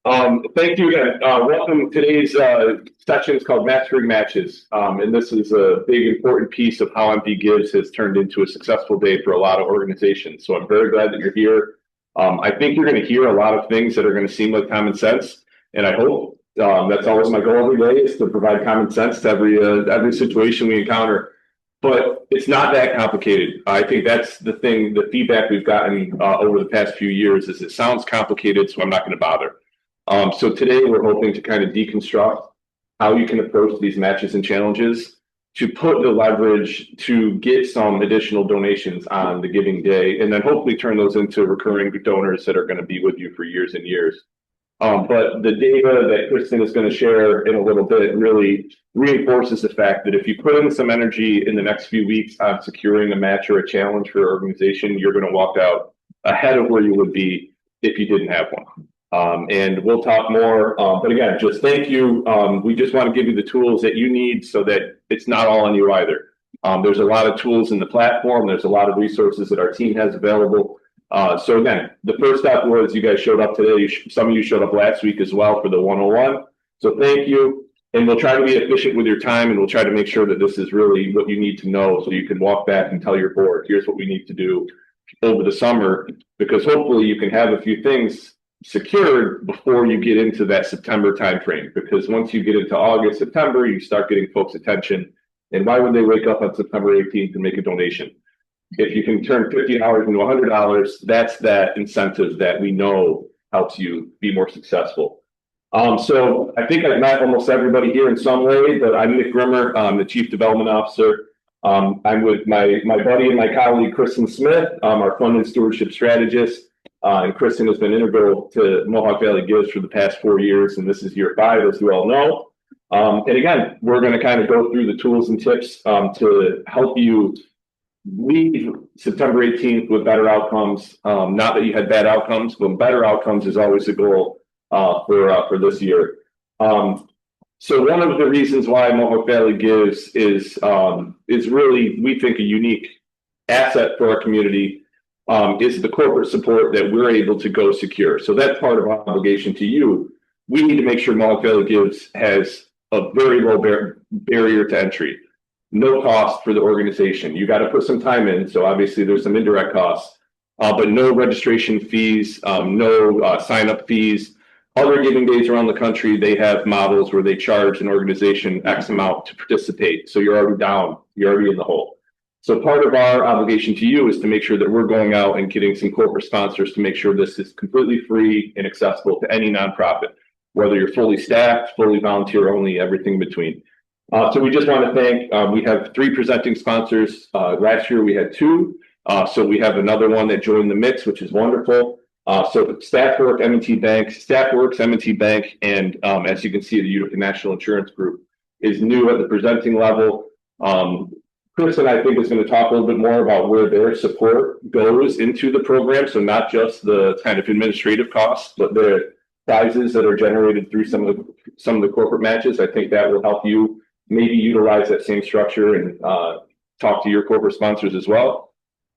Thank you again. Welcome. Today's session is called Mastering Matches, and this is a big important piece of how MP Gives has turned into a successful day for a lot of organizations. So I'm very glad that you're here. I think you're going to hear a lot of things that are going to seem like common sense, and I hope that's always my goal every day is to provide common sense to every situation we encounter. But it's not that complicated. I think that's the thing. The feedback we've gotten over the past few years is it sounds complicated, so I'm not going to bother. So today we're hoping to kind of deconstruct how you can approach these matches and challenges to put the leverage to get some additional donations on the giving day, and then hopefully turn those into recurring donors that are going to be with you for years and years. But the data that Kristen is going to share in a little bit really reinforces the fact that if you put in some energy in the next few weeks on securing a match or a challenge for your organization, you're going to walk out ahead of where you would be if you didn't have one. And we'll talk more, but again, just thank you. We just want to give you the tools that you need so that it's not all on you either. There's a lot of tools in the platform. There's a lot of resources that our team has available. So again, the first step was you guys showed up today. Some of you showed up last week as well for the 101. So thank you. And we'll try to be efficient with your time, and we'll try to make sure that this is really what you need to know so you can walk back and tell your board, here's what we need to do over the summer, because hopefully you can have a few things secured before you get into that September timeframe. Because once you get into August, September, you start getting folks' attention. And why would they wake up on September 18th and make a donation? If you can turn $50 into $100, that's that incentive that we know helps you be more successful. So I think I've met almost everybody here in some way, but I'm Nick Grimmer. I'm the Chief Development Officer. I'm with my buddy and my colleague, Kristen Smith, our Fund and Stewardship Strategist. And Kristen has been integral to Mohawk Valley Gives for the past 4 years, and this is year 5, as you all know. And again, we're going to kind of go through the tools and tips to help you leave September 18th with better outcomes. Not that you had bad outcomes, but better outcomes is always the goal for this year. So one of the reasons why Mohawk Valley Gives is really, we think, a unique asset for our community. Is the corporate support that we're able to go secure. So that's part of our obligation to you. We need to make sure Mohawk Valley Gives has a very low barrier to entry, no cost for the organization. You got to put some time in, so obviously there's some indirect costs, but no registration fees, no sign-up fees. Other giving days around the country, they have models where they charge an organization X amount to participate. So you're already down, you're already in the hole. So part of our obligation to you is to make sure that we're going out and getting some corporate sponsors to make sure this is completely free and accessible to any nonprofit, whether you're fully staffed, fully volunteer only, everything in between. So we just want to thank, we have 3 presenting sponsors. Last year we had 2. So we have another one that joined the mix, which is wonderful. So Staffworks, M&T Bank, and as you can see, the Utica National Insurance Group is new at the presenting level. Kristen, I think, is going to talk a little bit more about where their support goes into the program. So not just the kind of administrative costs, but the prizes that are generated through some of the corporate matches. I think that will help you maybe utilize that same structure and talk to your corporate sponsors as well.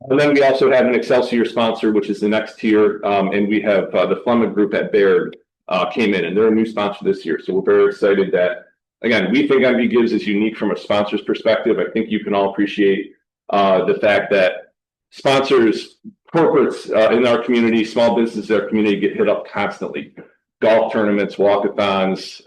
And then we also have an Excelsior sponsor, which is the next tier. And we have the Fleming Group at Baird came in, and they're a new sponsor this year. So we're very excited that, again, we think MP Gives is unique from a sponsor's perspective. I think you can all appreciate the fact that sponsors, corporates in our community, small businesses in our community get hit up constantly. Golf tournaments, walkathons,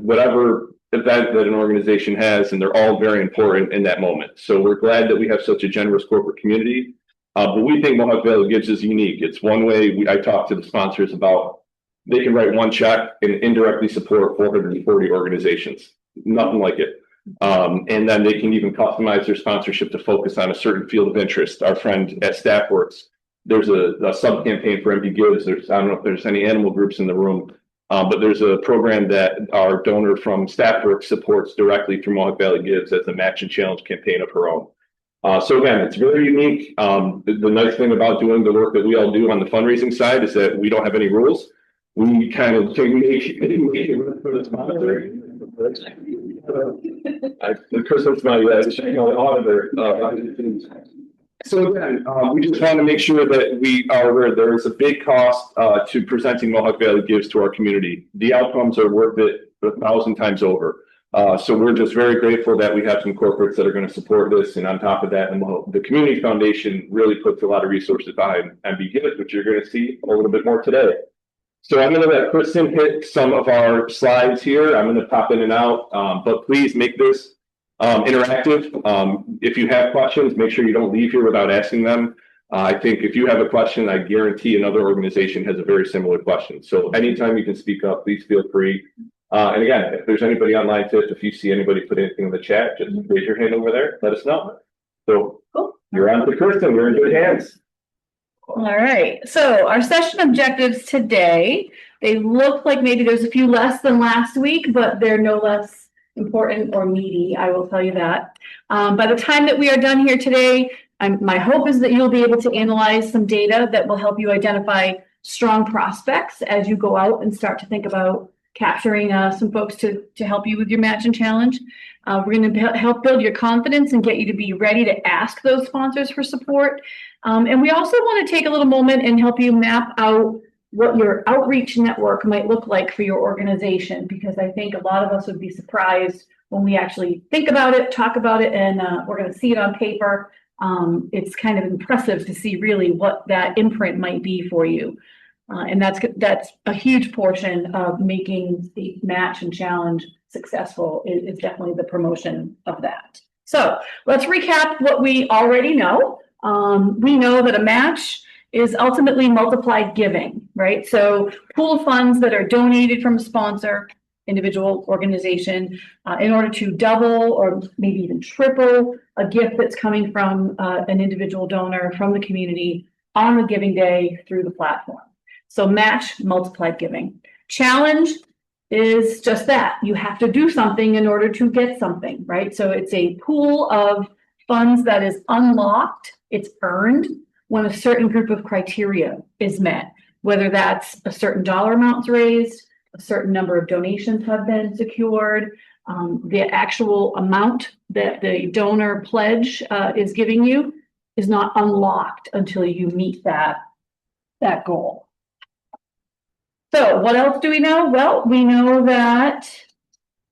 whatever event that an organization has, and they're all very important in that moment. So we're glad that we have such a generous corporate community. But we think Mohawk Valley Gives is unique. It's one way I talk to the sponsors about. They can write one check and indirectly support 440 organizations. Nothing like it. And then they can even customize their sponsorship to focus on a certain field of interest. Our friend at Staffworks, there's a sub-campaign for MP Gives. I don't know if there's any animal groups in the room, but there's a program that our donor from Staffworks supports directly through Mohawk Valley Gives as a match and challenge campaign of her own. So again, it's very unique. The nice thing about doing the work that we all do on the fundraising side is that we don't have any rules. We kind of make it for the sponsor. The Christmas money, the auditor. So again, we just want to make sure that we are aware there is a big cost to presenting Mohawk Valley Gives to our community. The outcomes are worth it 1,000 times over. So we're just very grateful that we have some corporates that are going to support this. And on top of that, the Community Foundation really puts a lot of resources behind MB Gives, which you're going to see a little bit more today. So I'm going to let Kristen hit some of our slides here. I'm going to pop in and out, but please make this interactive. If you have questions, make sure you don't leave here without asking them. I think if you have a question, I guarantee another organization has a very similar question. So anytime you can speak up, please feel free. And again, if there's anybody online, if you see anybody put anything in the chat, just raise your hand over there. Let us know. So cool. You're on to Kristen. We're in good hands. All right. So our session objectives today, they look like maybe there's a few less than last week, but they're no less important or meaty, I will tell you that. By the time that we are done here today, my hope is that you'll be able to analyze some data that will help you identify strong prospects as you go out and start to think about capturing some folks to help you with your match and challenge. We're going to help build your confidence and get you to be ready to ask those sponsors for support. And we also want to take a little moment and help you map out what your outreach network might look like for your organization, because I think a lot of us would be surprised when we actually think about it, talk about it, and we're going to see it on paper. It's kind of impressive to see really what that imprint might be for you. And that's a huge portion of making the match and challenge successful is definitely the promotion of that. So let's recap what we already know. We know that a match is ultimately multiplied giving, right? So pool of funds that are donated from a sponsor, individual, organization, in order to double or maybe even triple a gift that's coming from an individual donor from the community on the giving day through the platform. So match, multiplied giving. Challenge is just that. You have to do something in order to get something, right? So it's a pool of funds that is unlocked, it's earned when a certain group of criteria is met, whether that's a certain dollar amounts raised, a certain number of donations have been secured, the actual amount that the donor pledge is giving you is not unlocked until you meet that goal. So what else do we know? Well, we know that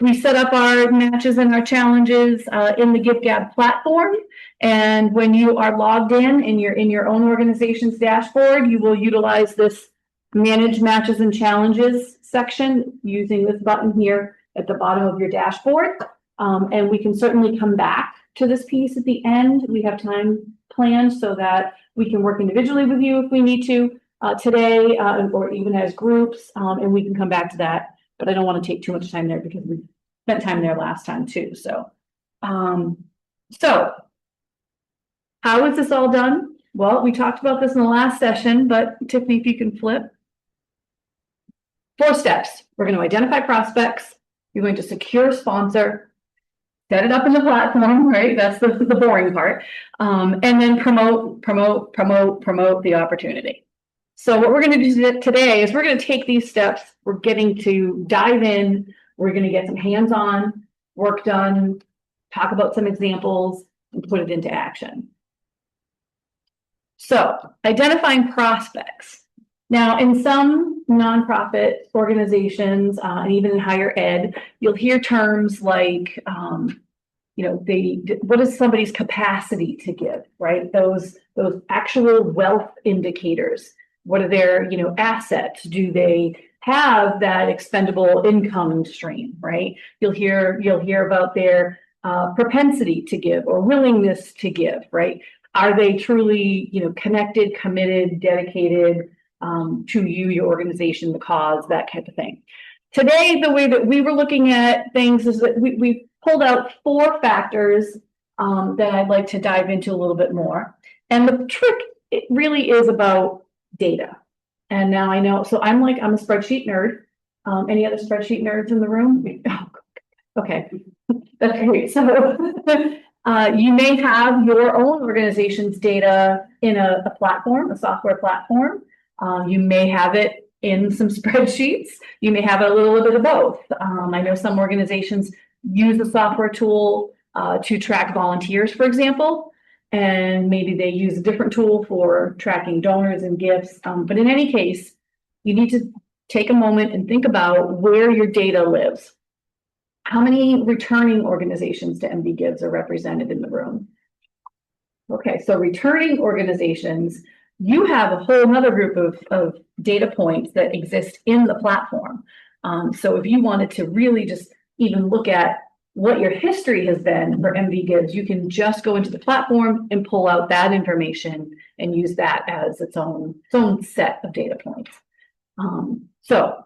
we set up our matches and our challenges in the GiveGab platform. And when you are logged in your own organization's dashboard, you will utilize this Manage Matches and Challenges section using this button here at the bottom of your dashboard. And we can certainly come back to this piece at the end. We have time planned so that we can work individually with you if we need to today or even as groups, and we can come back to that. But I don't want to take too much time there because we spent time there last time too. So, how is this all done? Well, we talked about this in the last session, but Tiffany, if you can flip. 4 steps. We're going to identify prospects. You're going to secure a sponsor, set it up in the platform, right? That's the boring part. And then promote the opportunity. So what we're going to do today is we're going to take these steps. We're getting to dive in. We're going to get some hands-on work done, talk about some examples, and put it into action. So identifying prospects. Now, in some nonprofit organizations, and even in higher ed, you'll hear terms like, what is somebody's capacity to give, right? Those actual wealth indicators. What are their, assets? Do they have that expendable income stream, right? You'll hear about their propensity to give or willingness to give, right? Are they truly, connected, committed, dedicated to you, your organization, the cause, that type of thing. Today, the way that we were looking at things is that we pulled out 4 factors that I'd like to dive into a little bit more. And the trick, it really is about data. And now I know, so I'm a spreadsheet nerd. Any other spreadsheet nerds in the room? Oh, okay, that's great. So you may have your own organization's data in a platform, a software platform. You may have it in some spreadsheets. You may have a little bit of both. I know some organizations use a software tool to track volunteers, for example. and maybe they use a different tool for tracking donors and gifts. But in any case, you need to take a moment and think about where your data lives. How many returning organizations to MD Gives are represented in the room? Okay, so returning organizations, you have a whole other group of data points that exist in the platform. So if you wanted to really just even look at what your history has been for MD Gives, you can just go into the platform and pull out that information and use that as its own set of data points. So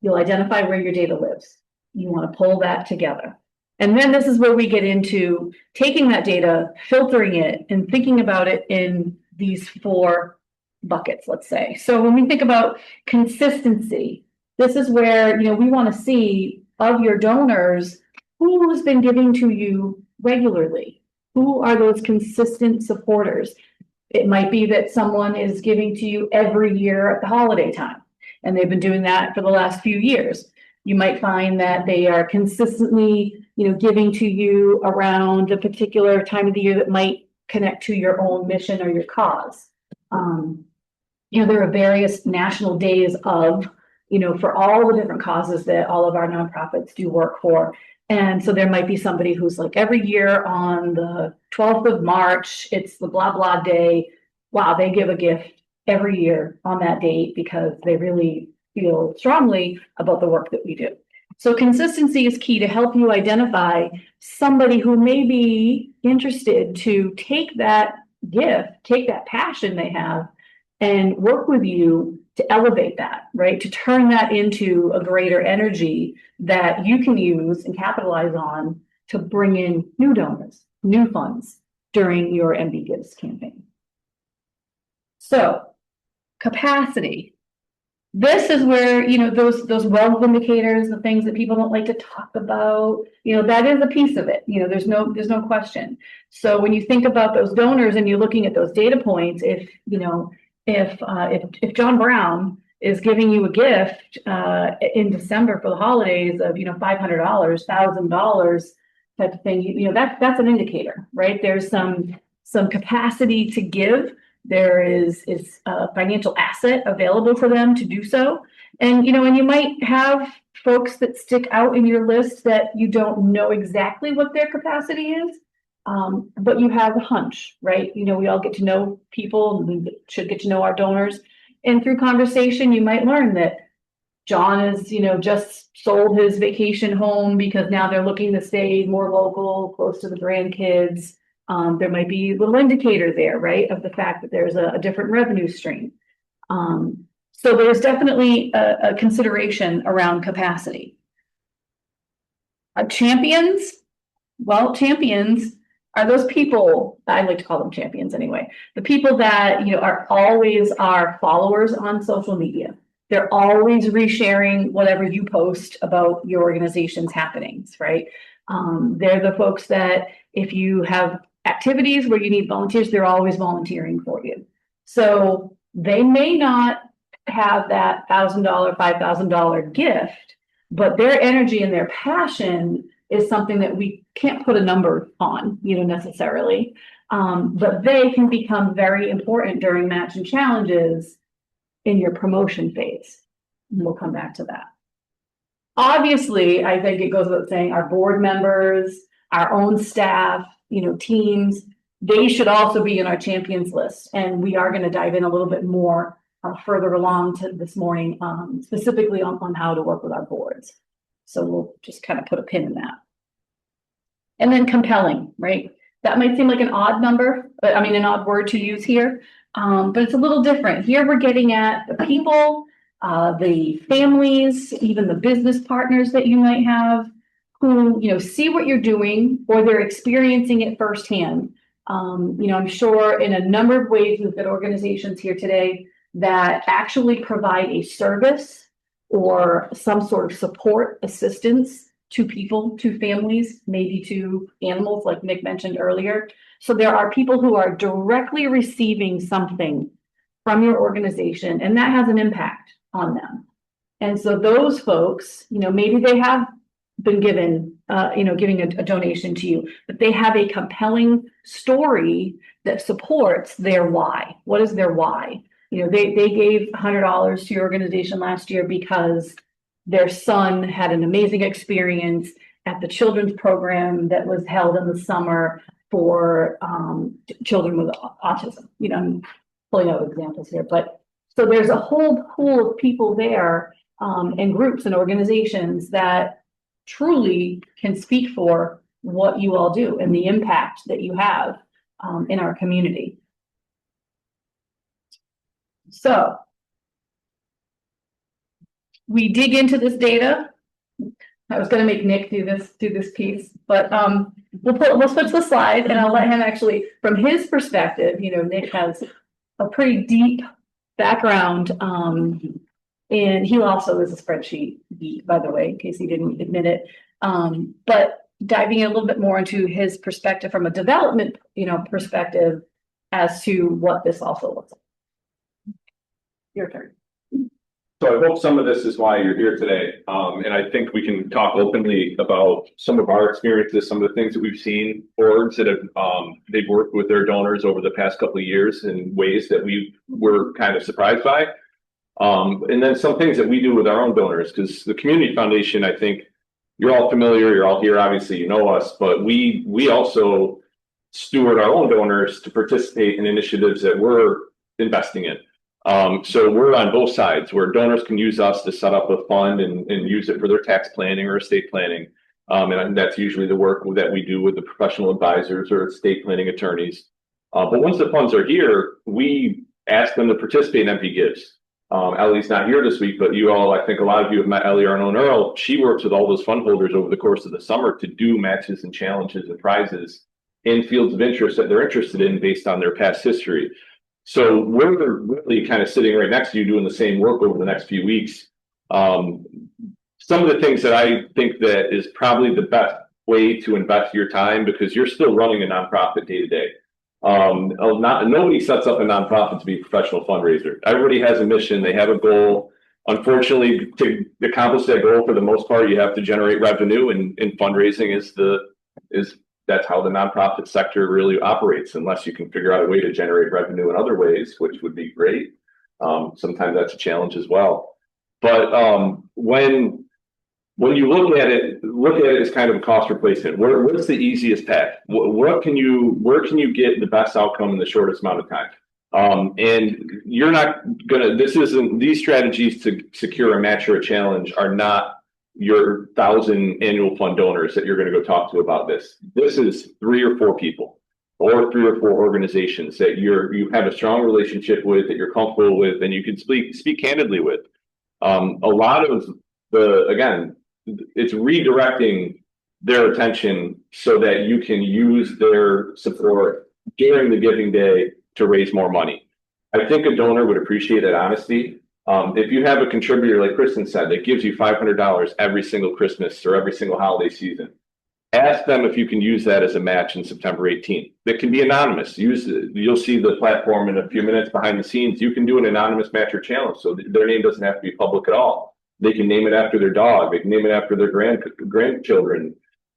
you'll identify where your data lives. You want to pull that together. And then this is where we get into taking that data, filtering it, and thinking about it in these 4 buckets, let's say. So when we think about consistency, this is where, we want to see of your donors, who has been giving to you regularly? Who are those consistent supporters? It might be that someone is giving to you every year at the holiday time, and they've been doing that for the last few years. You might find that they are consistently, giving to you around a particular time of the year that might connect to your own mission or your cause. There are various national days of, for all the different causes that all of our nonprofits do work for. And so there might be somebody who's like every year on the 12th of March, it's the blah, blah day. Wow, they give a gift every year on that date because they really feel strongly about the work that we do. So consistency is key to help you identify somebody who may be interested to take that gift, take that passion they have, and work with you to elevate that, right? To turn that into a greater energy that you can use and capitalize on to bring in new donors, new funds during your MD Gives campaign. So capacity. This is where, those wealth indicators, the things that people don't like to talk about, that is a piece of it. There's no question. So when you think about those donors and you're looking at those data points, if John Brown is giving you a gift in December for the holidays of, $500, $1,000 type of thing, that's an indicator, right? There's some capacity to give. There is a financial asset available for them to do so. And, and you might have folks that stick out in your list that you don't know exactly what their capacity is, but you have a hunch, right? We all get to know people, and we should get to know our donors. And through conversation, you might learn that John is, just sold his vacation home because now they're looking to stay more local, close to the grandkids. There might be a little indicator there, right, of the fact that there's a different revenue stream. So there's definitely a consideration around capacity. Champions? Well, champions are those people, I like to call them champions anyway, the people that, are always our followers on social media. They're always resharing whatever you post about your organization's happenings, right? They're the folks that if you have activities where you need volunteers, they're always volunteering for you. So they may not have that $1,000, $5,000 gift, but their energy and their passion is something that we can't put a number on, necessarily. But they can become very important during match and challenges in your promotion phase. And we'll come back to that. Obviously, I think it goes without saying our board members, our own staff, teams, they should also be in our champions list. And we are going to dive in a little bit more further along to this morning, specifically on how to work with our boards. So we'll just kind of put a pin in that. And then compelling, right? That might seem like an odd number, but an odd word to use here, but it's a little different. Here we're getting at the people, the families, even the business partners that you might have, who see what you're doing or they're experiencing it firsthand. I'm sure in a number of ways we've got organizations here today that actually provide a service or some sort of support assistance to people, to families, maybe to animals, like Nick mentioned earlier. So there are people who are directly receiving something from your organization, and that has an impact on them. And so those folks, maybe they have been given, giving a donation to you, but they have a compelling story that supports their why. What is their why? They gave $100 to your organization last year because their son had an amazing experience at the children's program that was held in the summer for children with autism. I'm pulling out examples here, but so there's a whole pool of people there and groups and organizations that truly can speak for what you all do and the impact that you have in our community. So we dig into this data. I was going to make Nick do this piece, but we'll switch the slide and I'll let him actually, from his perspective, Nick has a pretty deep background, and he also is a spreadsheet geek, by the way, in case he didn't admit it. But diving in a little bit more into his perspective from a development, perspective as to what this also looks like. Your turn. So I hope some of this is why you're here today. And I think we can talk openly about some of our experiences, some of the things that we've seen, orgs that have they've worked with their donors over the past couple of years in ways that we were kind of surprised by. And then some things that we do with our own donors, because the Community Foundation, I think you're all familiar, you're all here, obviously you know us, but we also steward our own donors to participate in initiatives that we're investing in. So we're on both sides where donors can use us to set up a fund and use it for their tax planning or estate planning. And that's usually the work that we do with the professional advisors or estate planning attorneys. But once the funds are here, we ask them to participate in MP Gives. Ellie's not here this week, but you all, I think a lot of you have met Ellie, our own Earl. She works with all those fund holders over the course of the summer to do matches and challenges and prizes in fields of interest that they're interested in based on their past history. So we're really kind of sitting right next to you doing the same work over the next few weeks. Some of the things that I think that is probably the best way to invest your time, because you're still running a nonprofit day to day. Nobody sets up a nonprofit to be a professional fundraiser. Everybody has a mission. They have a goal. Unfortunately, to accomplish that goal, for the most part, you have to generate revenue, and fundraising is that's how the nonprofit sector really operates, unless you can figure out a way to generate revenue in other ways, which would be great. Sometimes that's a challenge as well. But when you look at it as kind of a cost replacement. What's the easiest path? Where can you get the best outcome in the shortest amount of time? And you're not gonna. These strategies to secure a match or a challenge are not your 1,000 annual fund donors that you're going to go talk to about this. This is 3 or 4 people or 3 or 4 organizations that you have a strong relationship with, that you're comfortable with, and you can speak candidly with. A lot of it's redirecting their attention so that you can use their support during the giving day to raise more money. I think a donor would appreciate that honesty. If you have a contributor, like Kristen said, that gives you $500 every single Christmas or every single holiday season, ask them if you can use that as a match in September 18th. That can be anonymous. You'll see the platform in a few minutes behind the scenes. You can do an anonymous match or challenge, so their name doesn't have to be public at all. They can name it after their dog. They can name it after their grandchildren.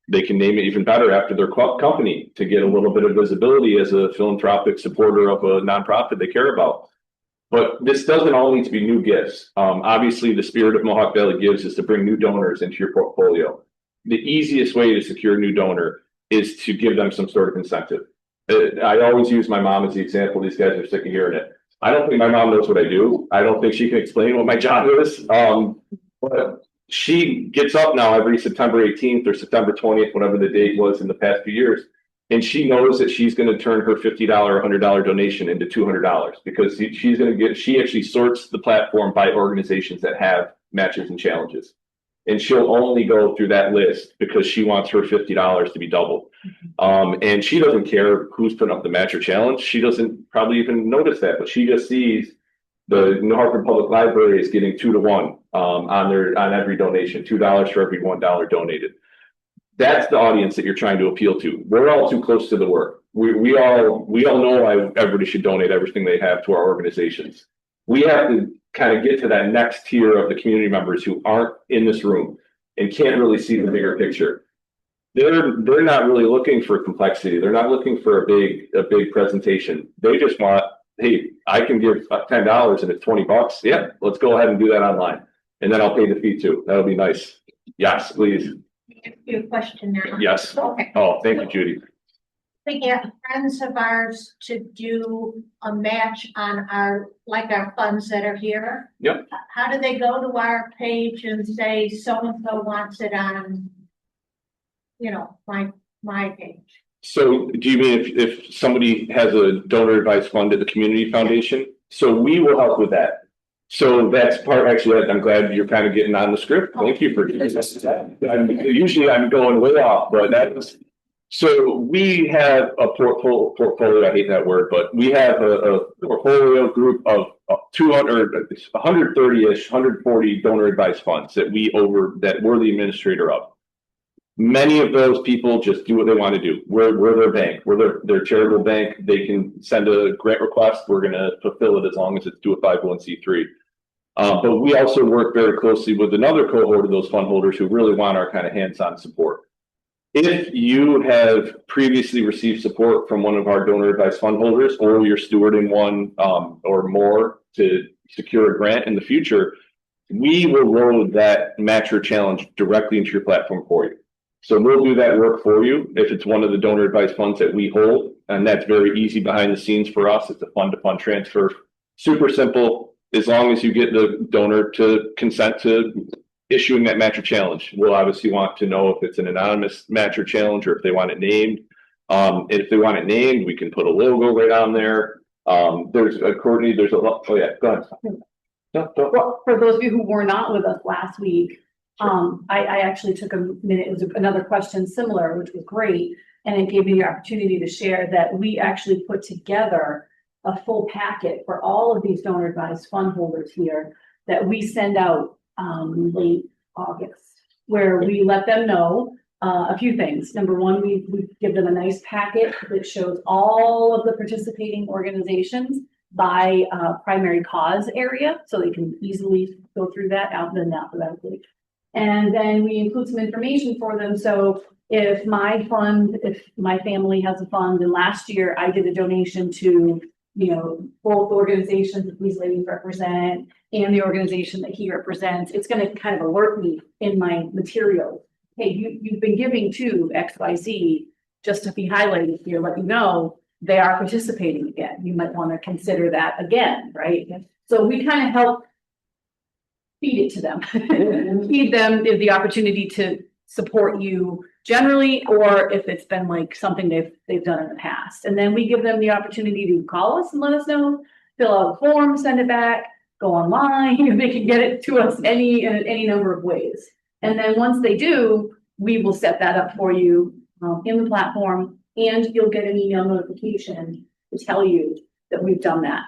They can name it even better after their company to get a little bit of visibility as a philanthropic supporter of a nonprofit they care about. But this doesn't all need to be new gifts. Obviously, the spirit of Mohawk Valley Gives is to bring new donors into your portfolio. The easiest way to secure a new donor is to give them some sort of incentive. I always use my mom as the example. These guys are sick of hearing it. I don't think my mom knows what I do. I don't think she can explain what my job is. But she gets up now every September 18th or September 20th, whatever the date was in the past few years. And she knows that she's going to turn her $50 or $100 donation into $200 because she actually sorts the platform by organizations that have matches and challenges. And she'll only go through that list because she wants her $50 to be doubled. And she doesn't care who's putting up the match or challenge. She doesn't probably even notice that, but she just sees the New Hartford Public Library is getting 2 to 1 on every donation, $2 for every $1 donated. That's the audience that you're trying to appeal to. We're all too close to the work. We all know why everybody should donate everything they have to our organizations. We have to kind of get to that next tier of the community members who aren't in this room. and can't really see the bigger picture. They're not really looking for complexity. They're not looking for a big presentation. They just want, hey, I can give $10 and it's $20. Yeah, let's go ahead and do that online, and then I'll pay the fee too. That'll be nice. Yes, please. Your question now. Yes. Okay. Oh, thank you, Judy. We get friends of ours to do a match on our funds that are here. Yep. How do they go to our page and say so-and-so wants it on, my page? So do you mean if somebody has a donor advised fund at the community foundation? So we will help with that. So that's part, actually, I'm glad you're kind of getting on the script. Thank you for usually I'm going way off, but so we have a portfolio, I hate that word, but we have a portfolio group of 130-ish, 140 donor advised funds that we're the administrator of. Many of those people just do what they want to do. We're their bank. We're their charitable bank. They can send a grant request. We're going to fulfill it as long as it's to a 501c3. But we also work very closely with another cohort of those fund holders who really want our kind of hands-on support. If you have previously received support from one of our donor advised fund holders, or you're stewarding one or more to secure a grant in the future, we will load that matcher challenge directly into your platform for you. So we'll do that work for you if it's one of the donor advised funds that we hold, and that's very easy behind the scenes for us. It's a fund-to-fund transfer, super simple. As long as you get the donor to consent to issuing that matcher challenge, we'll obviously want to know if it's an anonymous matcher challenge or if they want it named. And if they want it named, we can put a logo right on there. There's Courtney. There's a lot. Oh yeah, go ahead. No. Well, for those of you who were not with us last week, I actually took a minute. It was another question similar, which was great. And it gave me the opportunity to share that we actually put together a full packet for all of these donor advised fund holders here that we send out late August, where we let them know a few things. Number one, we give them a nice packet that shows all of the participating organizations by primary cause area, so they can easily go through that alphabetically. And then we include some information for them. So if my family has a fund, and last year I did a donation to, both organizations that these ladies represent and the organization that he represents, it's going to kind of alert me in my material. Hey, you've been giving to XYZ, just to be highlighted here, let you know they are participating again. You might want to consider that again, right? So we kind of help feed it to them, feed them the opportunity to support you generally, or if it's been like something they've done in the past. And then we give them the opportunity to call us and let us know, fill out a form, send it back, go online, they can get it to us in any number of ways. And then once they do, we will set that up for you in the platform, and you'll get an email notification to tell you that we've done that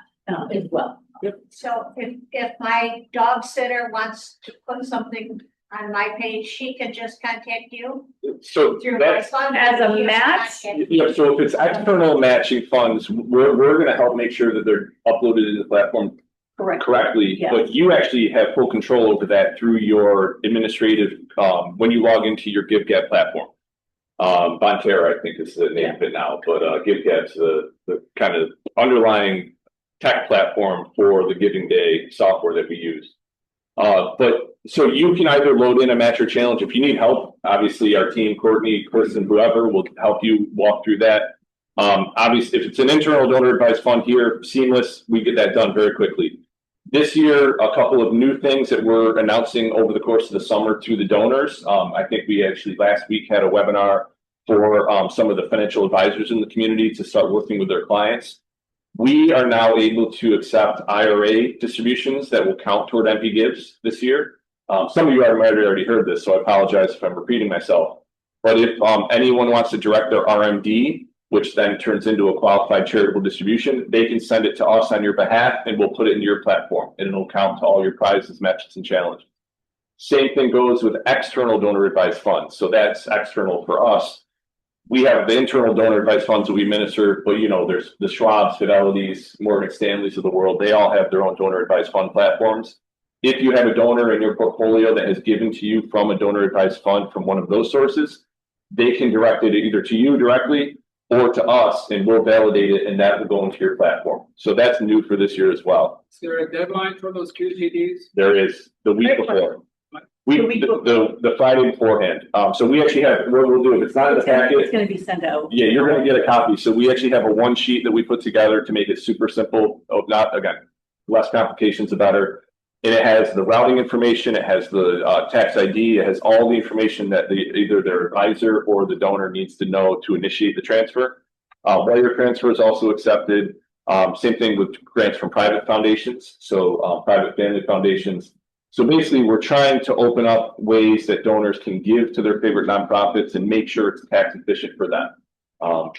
as well. Yep. So if my dog sitter wants to put something on my page, she can just contact you? So that's as a match? Yeah, so if it's external matching funds, we're going to help make sure that they're uploaded in the platform correctly, yes. But you actually have full control over that through your administrative, when you log into your GiveGab platform. Bonterra, I think is the name of it now, but GiveGab's the kind of underlying tech platform for the Giving Day software that we use. But so you can either load in a matcher challenge. If you need help, obviously our team, Courtney, Kristen, whoever, will help you walk through that. Obviously, if it's an internal donor advised fund here, seamless, we get that done very quickly. This year, a couple of new things that we're announcing over the course of the summer to the donors. I think we actually last week had a webinar for some of the financial advisors in the community to start working with their clients. We are now able to accept IRA distributions that will count toward MP Gives this year. Some of you might have already heard this, so I apologize if I'm repeating myself. But if anyone wants to direct their RMD, which then turns into a qualified charitable distribution, they can send it to us on your behalf, and we'll put it in your platform, and it'll count to all your prizes, matches, and challenges. Same thing goes with external donor advised funds. So that's external for us. We have the internal donor advised funds that we administer, but there's the Schwab's, Fidelity's, Morgan Stanley's of the world. They all have their own donor advised fund platforms. if you have a donor in your portfolio that has given to you from a donor advised fund from one of those sources, they can direct it either to you directly or to us, and we'll validate it, and that will go into your platform. So that's new for this year as well. Is there a deadline for those QCDs? There is the week before. The Friday beforehand. So we actually have, what we'll do, if it's not in the packet. It's gonna be sent out. Yeah, you're gonna get a copy. So we actually have a one sheet that we put together to make it super simple. Oh, not, again, less complications, the better. And it has the routing information, it has the tax ID, it has all the information that either their advisor or the donor needs to know to initiate the transfer. Wire transfer is also accepted. Same thing with grants from private foundations, so private family foundations. So basically, we're trying to open up ways that donors can give to their favorite nonprofits and make sure it's tax efficient for them.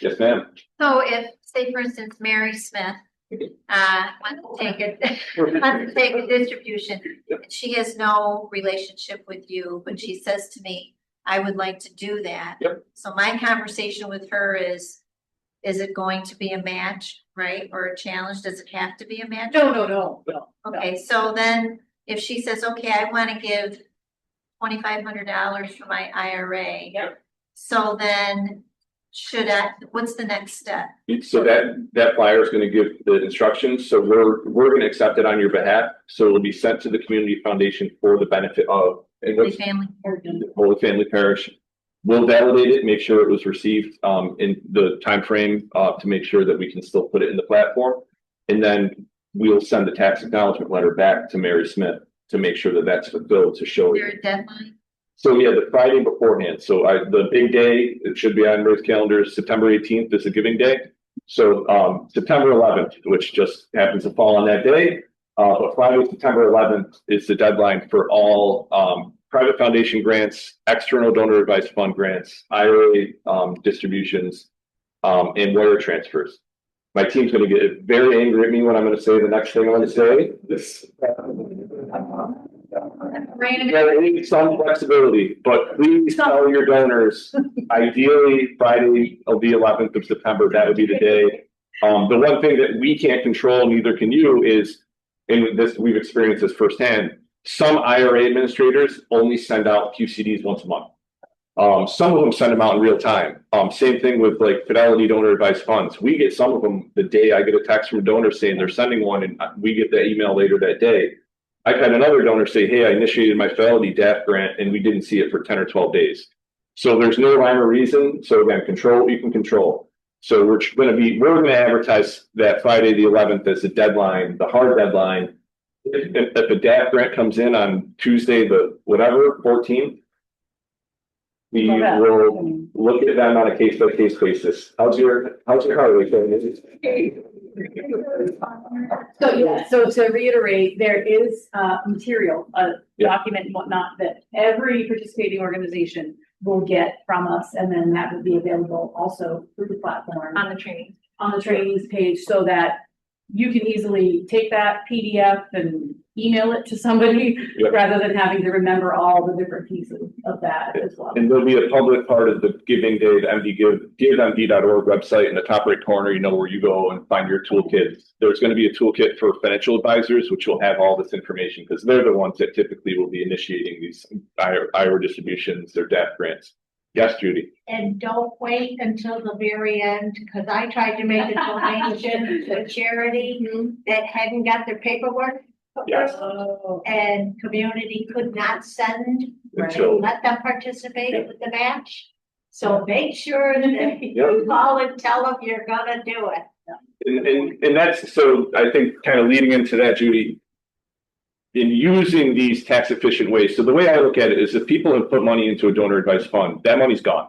Yes, ma'am. So if, say for instance, Mary Smith wants to take a distribution, she has no relationship with you, but she says to me, I would like to do that. Yep. So my conversation with her is it going to be a match, right? Or a challenge? Does it have to be a match? No. Okay, so then if she says, okay, I want to give $2,500 for my IRA. Yep. So then what's the next step? So that flyer is going to give the instructions. So we're going to accept it on your behalf. So it will be sent to the community foundation for the benefit of The family. Holy Family Parish. We'll validate it, make sure it was received in the time frame to make sure that we can still put it in the platform. And then we'll send the tax acknowledgement letter back to Mary Smith to make sure that that's fulfilled to show Is there you. a deadline? So yeah, the Friday beforehand. So the big day, it should be on everybody's calendar, September 18th is a giving day. So September 11th, which just happens to fall on that day. But Friday, September 11th is the deadline for all private foundation grants, external donor advised fund grants, IRA distributions, and wire transfers. My team's going to get very angry at me when I'm going to say the next thing I'm going to say. There is some flexibility, but please tell your donors, ideally Friday of the 11th of September, that would be the day. The one thing that we can't control, neither can you, is, and this we've experienced this firsthand, some IRA administrators only send out QCDs once a month. Some of them send them out in real time. Same thing with like Fidelity donor advised funds. We get some of them the day I get a text from a donor saying they're sending one, and we get that email later that day. I've had another donor say, hey, I initiated my Fidelity DAF grant and we didn't see it for 10 or 12 days. So there's no rhyme or reason. So again, control what you can control. So we're going to advertise that Friday the 11th as the deadline, the hard deadline. If a DAF grant comes in on Tuesday, the whatever, 14th, we will look at them on a case by case basis. How's your car rate going? So yeah, so to reiterate, there is material, a document and whatnot that every participating organization will get from us, and then that will be available also through the platform On the trainings page, so that you can easily take that PDF and email it to somebody rather than having to remember all the different pieces of that as well. And there'll be a public part of the giving day, the givemd.org website. In the top right corner, you know where you go and find your toolkit. There's going to be a toolkit for financial advisors, which will have all this information because they're the ones that typically will be initiating these IRA distributions, their DAF grants. Yes, Judy. And don't wait until the very end, because I tried to make a donation to a charity that hadn't got their paperwork. Yes. And community could not send, Until- let them participate with the match. So make sure that you call and tell them you're gonna do it. And that's, so I think kind of leading into that, Judy, in using these tax efficient ways. So the way I look at it is if people have put money into a donor advised fund, that money's gone.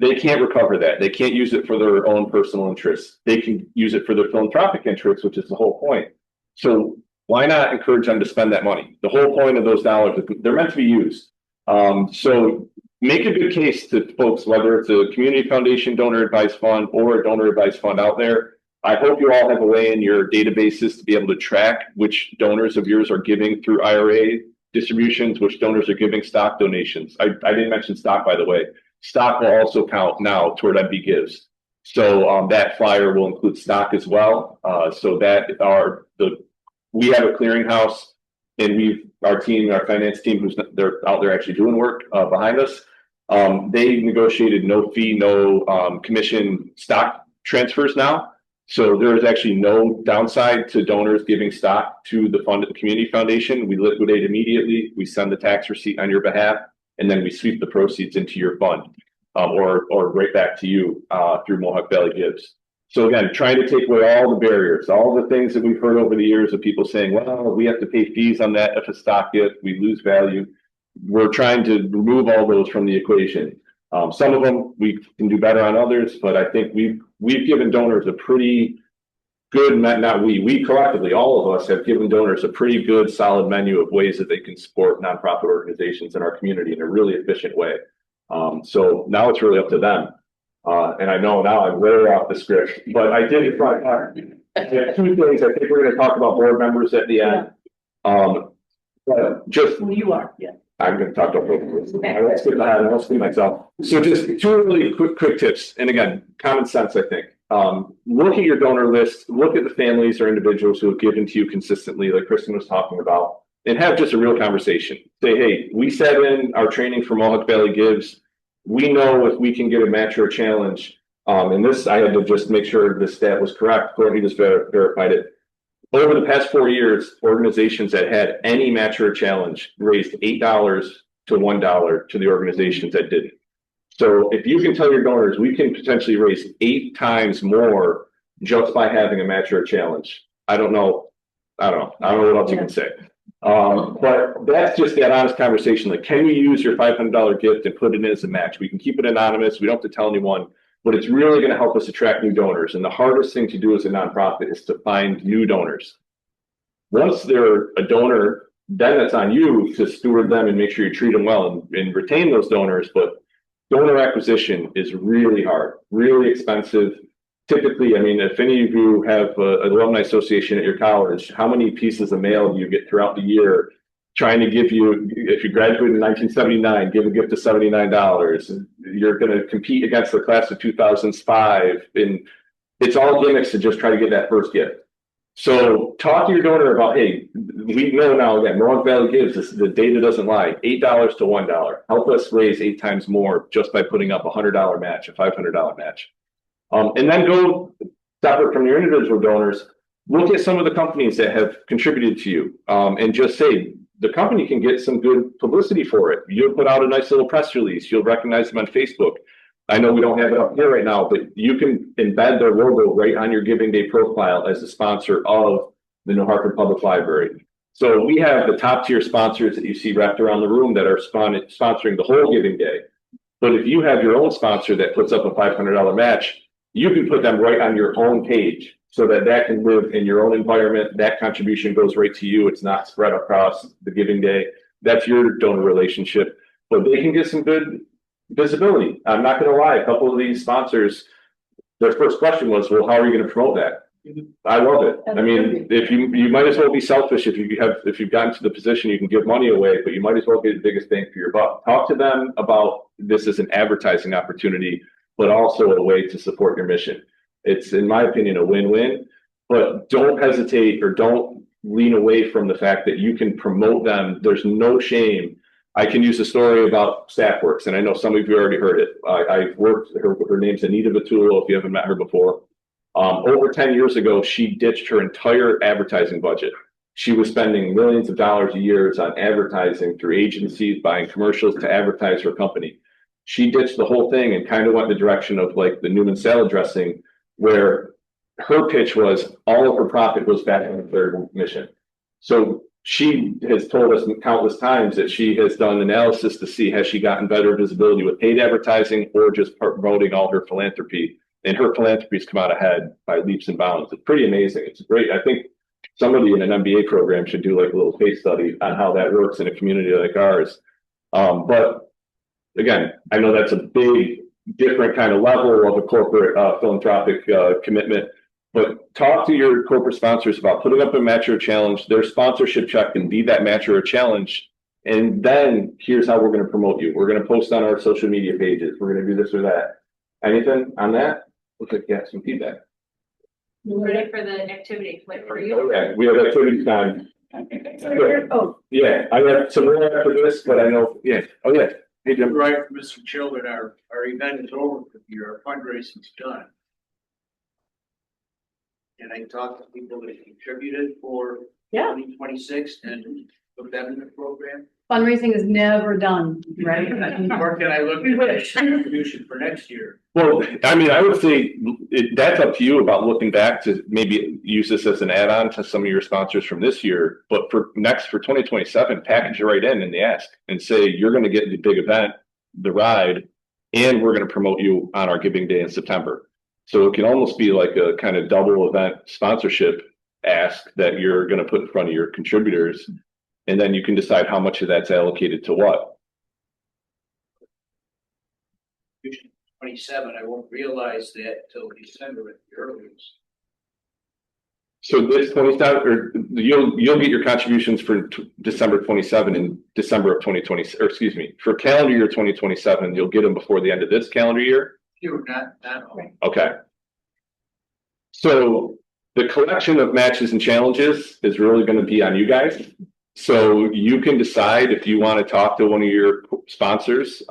They can't recover that. They can't use it for their own personal interests. They can use it for their philanthropic interests, which is the whole point. So why not encourage them to spend that money? The whole point of those dollars, they're meant to be used. So make a good case to folks, whether it's a community foundation donor advised fund or a donor advised fund out there. I hope you all have a way in your databases to be able to track which donors of yours are giving through IRA distributions, which donors are giving stock donations. I didn't mention stock, by the way. Stock will also count now toward MB Gives. So that flyer will include stock as well. So that we have a clearinghouse and our team, our finance team, they're out there actually doing work behind us. They negotiated no fee, no commission stock transfers now. So there is actually no downside to donors giving stock to the community foundation. We liquidate immediately. We send the tax receipt on your behalf, and then we sweep the proceeds into your fund, or right back to you through Mohawk Valley Gives. So again, trying to take away all the barriers, all the things that we've heard over the years of people saying, well, we have to pay fees on that if a stock gift, we lose value. We're trying to remove all those from the equation. Some of them we can do better on others, but I think we've given donors a pretty good, not we collectively, all of us have given donors a pretty good solid menu of ways that they can support nonprofit organizations in our community in a really efficient way. So now it's really up to them. And I know now I'm way off the script, but I did front two things. I think we're going to talk about board members at the end. But just You are, yeah. I'm going to talk about both. I won't skip ahead. I won't skip myself. So just two really quick tips. And again, common sense, I think. Look at your donor list. Look at the families or individuals who have given to you consistently, like Kristen was talking about, and have just a real conversation. Say, hey, we sat in our training for Mohawk Valley Gives. We know if we can get a match or a challenge. And this, I had to just make sure the stat was correct. Courtney just verified it. Over the past 4 years, organizations that had any match or challenge raised $8 to $1 to the organizations that didn't. So if you can tell your donors, we can potentially raise 8 times more just by having a match or a challenge. I don't know what else you can say. But that's just that honest conversation. Like, can we use your $500 gift and put it in as a match? We can keep it anonymous. We don't have to tell anyone. But it's really going to help us attract new donors. And the hardest thing to do as a nonprofit is to find new donors. Once they're a donor, then it's on you to steward them and make sure you treat them well and retain those donors. But donor acquisition is really hard, really expensive. Typically, I mean, if any of you have an alumni association at your college, how many pieces of mail do you get throughout the year trying to give you, if you graduated in 1979, give a gift of $79. You're going to compete against the class of 2005. And it's all gimmicks to just try to get that first gift. So talk to your donor about, hey, we know now, again, Mohawk Valley Gives, the data doesn't lie, $8 to $1. Help us raise 8 times more just by putting up a $100 match, a $500 match. And then go separate from your individual donors, look at some of the companies that have contributed to you, and just say, the company can get some good publicity for it. You'll put out a nice little press release. You'll recognize them on Facebook. I know we don't have it up here right now, but you can embed their logo right on your Giving Day profile as a sponsor of the New Hartford Public Library. So we have the top tier sponsors that you see wrapped around the room that are sponsoring the whole Giving Day. But if you have your own sponsor that puts up a $500 match, you can put them right on your own page so that can live in your own environment. That contribution goes right to you. It's not spread across the Giving Day. That's your donor relationship, but they can get some good visibility. I'm not going to lie. A couple of these sponsors, their first question was, well, how are you going to promote that? I love it. I mean, if you might as well be selfish. If you've gotten to the position, you can give money away, but you might as well get the biggest bang for your buck. Talk to them about this as an advertising opportunity, but also a way to support your mission. It's, in my opinion, a win-win, but don't hesitate or don't lean away from the fact that you can promote them. There's no shame. I can use a story about Staffworks, and I know some of you already heard it. I've worked, her name's Anita Batul, if you haven't met her before. Over 10 years ago, she ditched her entire advertising budget. She was spending millions of dollars a year on advertising through agencies, buying commercials to advertise her company. She ditched the whole thing and kind of went the direction of like the Newman salad dressing, where her pitch was all of her profit goes back on their mission. So she has told us countless times that she has done analysis to see, has she gotten better visibility with paid advertising or just promoting all her philanthropy? And her philanthropy's come out ahead by leaps and bounds. It's pretty amazing. It's great. I think somebody in an MBA program should do like a little case study on how that works in a community like ours. But again, I know that's a big, different kind of level of a corporate philanthropic commitment, but talk to your corporate sponsors about putting up a match or a challenge. Their sponsorship check can be that match or a challenge. And then here's how we're going to promote you. We're going to post on our social media pages. We're going to do this or that. Anything on that? Looks like you have some feedback. Ready for the activity, like for you. Okay, we have activity time. Oh, Yeah, I have some more after this, but I know, yeah, oh, yeah. Hey, Jim. Right, Mr. Children, our event is over for the year, our fundraising's done. And I talked to people that contributed for yeah, 2026 and put them in the program. fundraising is never done, right? Or can I look We at wish. contribution for next year? Well, I mean, I would say that's up to you about looking back to maybe use this as an add-on to some of your sponsors from this year. But for 2027, package it right in the ask and say, you're going to get the big event, the ride, and we're going to promote you on our giving day in September. So it can almost be like a kind of double event sponsorship ask that you're going to put in front of your contributors. And then you can decide how much of that's allocated to what. 27, I won't realize that till December at the earliest. So this 27, or you'll get your contributions for December 27 and December of 2020, or excuse me, for calendar year 2027, you'll get them before the end of this calendar year. You're not all. Okay. So the collection of matches and challenges is really going to be on you guys. So you can decide if you want to talk to one of your sponsors.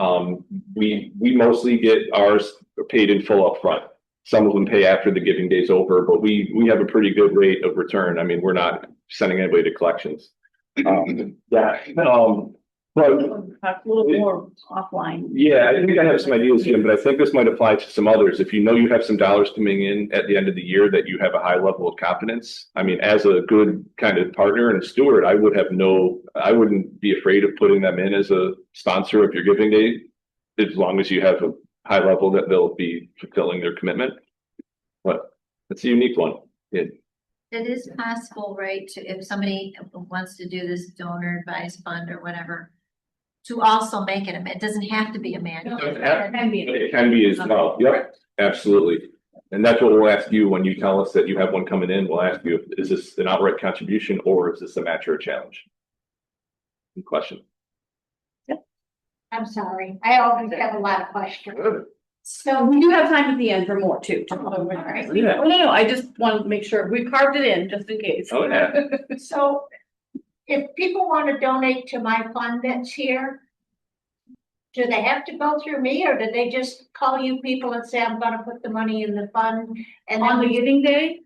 We mostly get ours paid in full up front. Some of them pay after the giving day's over, but we have a pretty good rate of return. I mean, we're not sending anybody to collections. But Talk a little more offline. yeah, I think I have some ideas, Jim, but I think this might apply to some others. If you know you have some dollars coming in at the end of the year that you have a high level of confidence. I mean, as a good kind of partner and steward, I wouldn't be afraid of putting them in as a sponsor of your giving day, as long as you have a high level that they'll be fulfilling their commitment. But it's a unique one. It is possible, right, to, if somebody wants to do this donor advised fund or whatever, to also make it, it doesn't have to be a manual. It can be as well. Yep, absolutely. And that's what we'll ask you when you tell us that you have one coming in. We'll ask you, is this an outright contribution or is this a match or a challenge? Good question. I'm sorry, I always have a lot of questions. So we do have time at the end for more too. Yeah. Oh, no, I just wanted to make sure we carved it in just in case. Oh, yeah. So if people want to donate to my fund that's here, do they have to go through me or do they just call you people and say, I'm gonna put the money in the fund? And On the then giving day,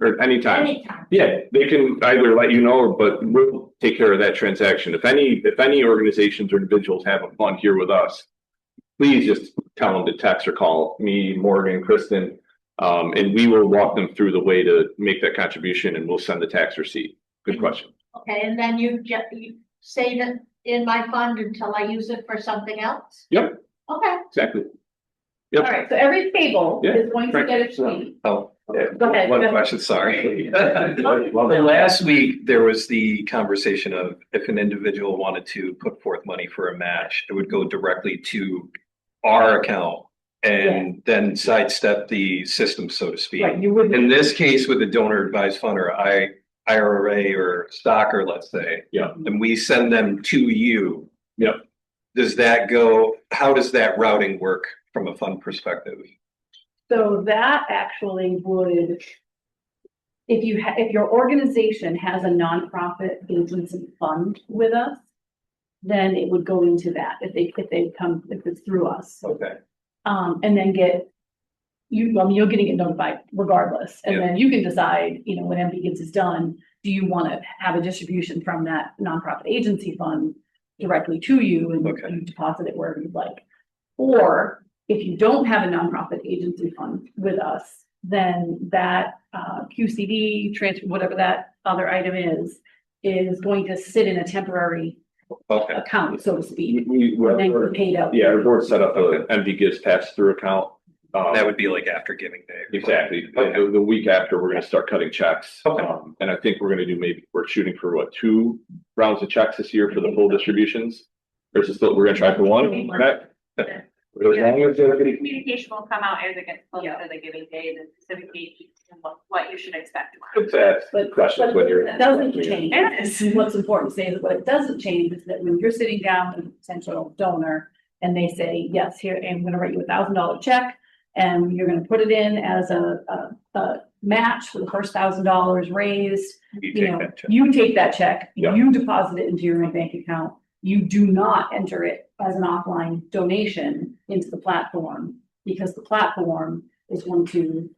Or anytime. anytime? Yeah, they can either let you know, but we'll take care of that transaction. If any organizations or individuals have a fund here with us, please just tell them to text or call me, Morgan, Kristen, and we will walk them through the way to make that contribution and we'll send the tax receipt. Good question. Okay, and then you save it in my fund until I use it for something else? Yep, Okay. exactly. all Yep. right, so every table Yeah, is going to right. get a sheet. Oh, Go ahead. one question, sorry. Love it. Last week, there was the conversation of if an individual wanted to put forth money for a match, it would go directly to our account and then sidestep the system, so to speak. Right, you wouldn't. In this case, with the donor advised fund or IRA or stocker, let's say, Yeah. and we send them to you. Yep. How does that routing work from a fund perspective? So that actually would, if your organization has a nonprofit agency fund with us, then it would go into that if it's through us. Okay. And then you're getting it notified regardless. And then you can decide, when MD Gives is done, do you want to have a distribution from that nonprofit agency fund directly to you and you deposit it wherever you'd like. Or if you don't have a nonprofit agency fund with us, then that QCD transfer, whatever that other item is going to sit in a temporary account, so to speak. And then you're paid out. Yeah, our board set up an MD Gives pass-through account. That would be like after giving day. Exactly. The week after, we're going to start cutting checks. Okay. And I think we're going to do we're shooting for 2 rounds of checks this year for the full distributions. Or is it still, we're going to try for 1, right? Really long as they're getting- Communication will come out as it gets closer to the giving day, the specific date and what you should expect. That's But questions when you're. it doesn't change. What's important to say is what it doesn't change is that when you're sitting down with a potential donor and they say, yes, here, I'm going to write you $1,000 check and you're going to put it in as a match for the first $1,000 raised. You You take know, that check. you take that check, Yeah. you deposit it into your own bank account. You do not enter it as an offline donation into the platform because the platform is going to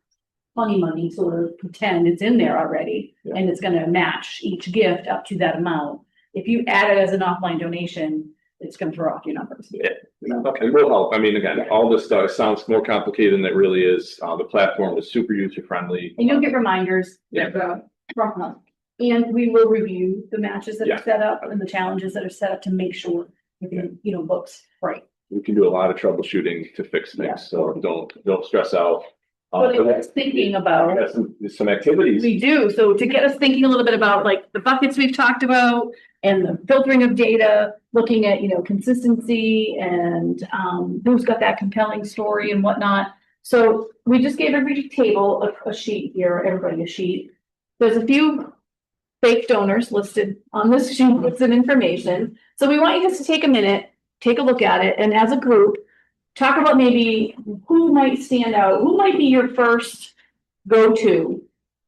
money, sort of pretend it's in there already. Yeah. And it's gonna match each gift up to that amount. If you add it as an offline donation, it's gonna throw off your numbers. Okay, will help. I mean, again, all this stuff sounds more complicated than it really is. The platform is super user friendly. And you'll get reminders Yeah. from us. And we will review the matches that Yeah. are set up and the challenges that are set up to make sure everything, books right. We can do a lot of troubleshooting to fix Yeah. things, so don't stress out. But it was thinking about. We got some activities. We do, so to get us thinking a little bit about like the buckets we've talked about and the filtering of data, looking at, consistency and who's got that compelling story and whatnot. So we just gave every table a sheet here, everybody a sheet. There's a few fake donors listed on this sheet with some information. So we want you guys to take a minute, take a look at it, and as a group, talk about maybe who might stand out, who might be your first go-to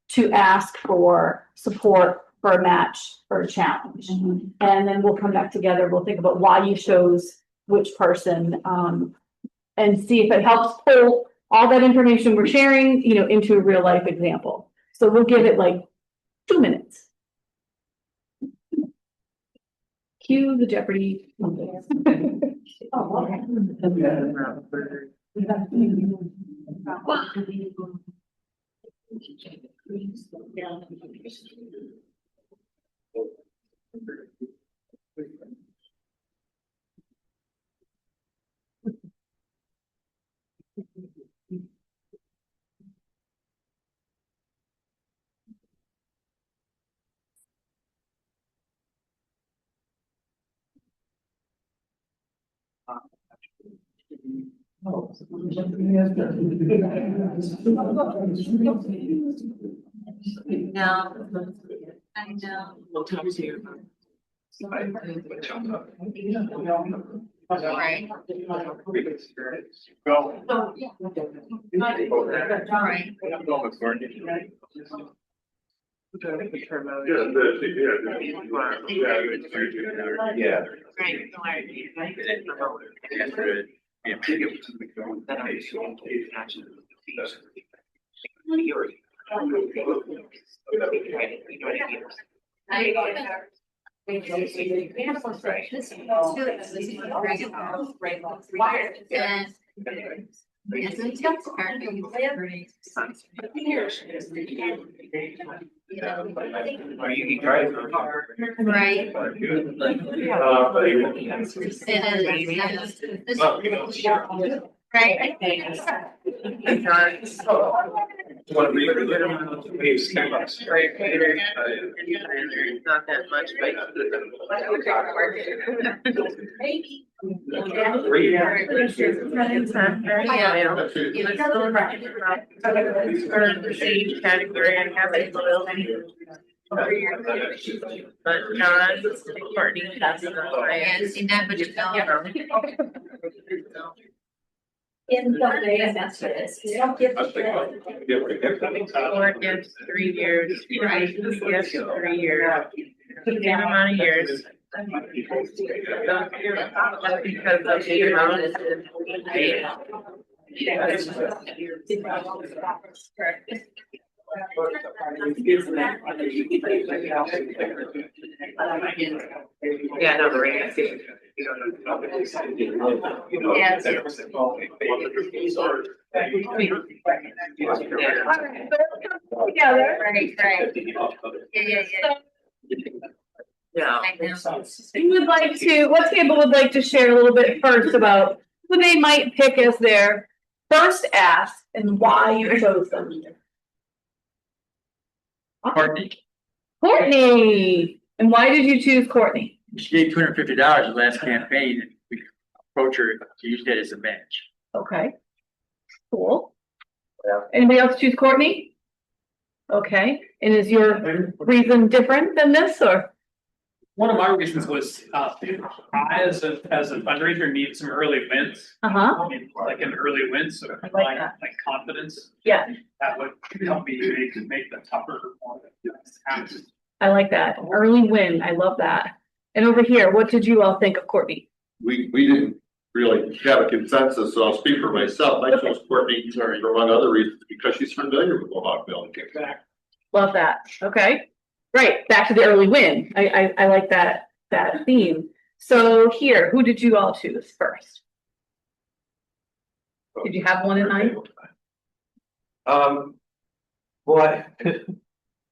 to ask for support for a match or a challenge. And then we'll come back together, we'll think about why you chose which person, and see if it helps pull all that information we're sharing, into a real life example. So we'll give it like 2 minutes. Cue the Jeopardy. Oh, okay. No, I know. Right. Right. Yeah. It's a tough part, but you live. Right. Not that much, but. Prestige category and have a loyalty. But John, Courtney has the highest. And that would In the way that's what it is. You don't give a shit. Or gives 3 years, right, yes, 3 years. Same amount of years. That's because of the amount is paid. Yeah, no, the rate. Together. Right. Yeah. Who would like to, what table would like to share a little bit first about who they might pick as their first ask and why you chose them? Courtney, Courtney, and why did you choose Courtney? she gave $250 the last campaign, and we approached her to use that as a match. Okay, cool. Anybody else choose Courtney? Okay, and is your reason different than this or? One of my reasons was, I as a fundraiser need some early wins. Uh-huh. Like an early win, so I like like that. confidence, Yeah, that would help me make the tougher one. I like that. Early win. I love that. And over here, what did you all think of Courtney? We didn't really have a consensus, so I'll speak for myself. I chose Courtney for among other reasons because she's familiar with Mohawk Valley. Love that. Okay. Right. Back to the early win. I like that theme. So here, who did you all choose first? Did you have one in mind? Well,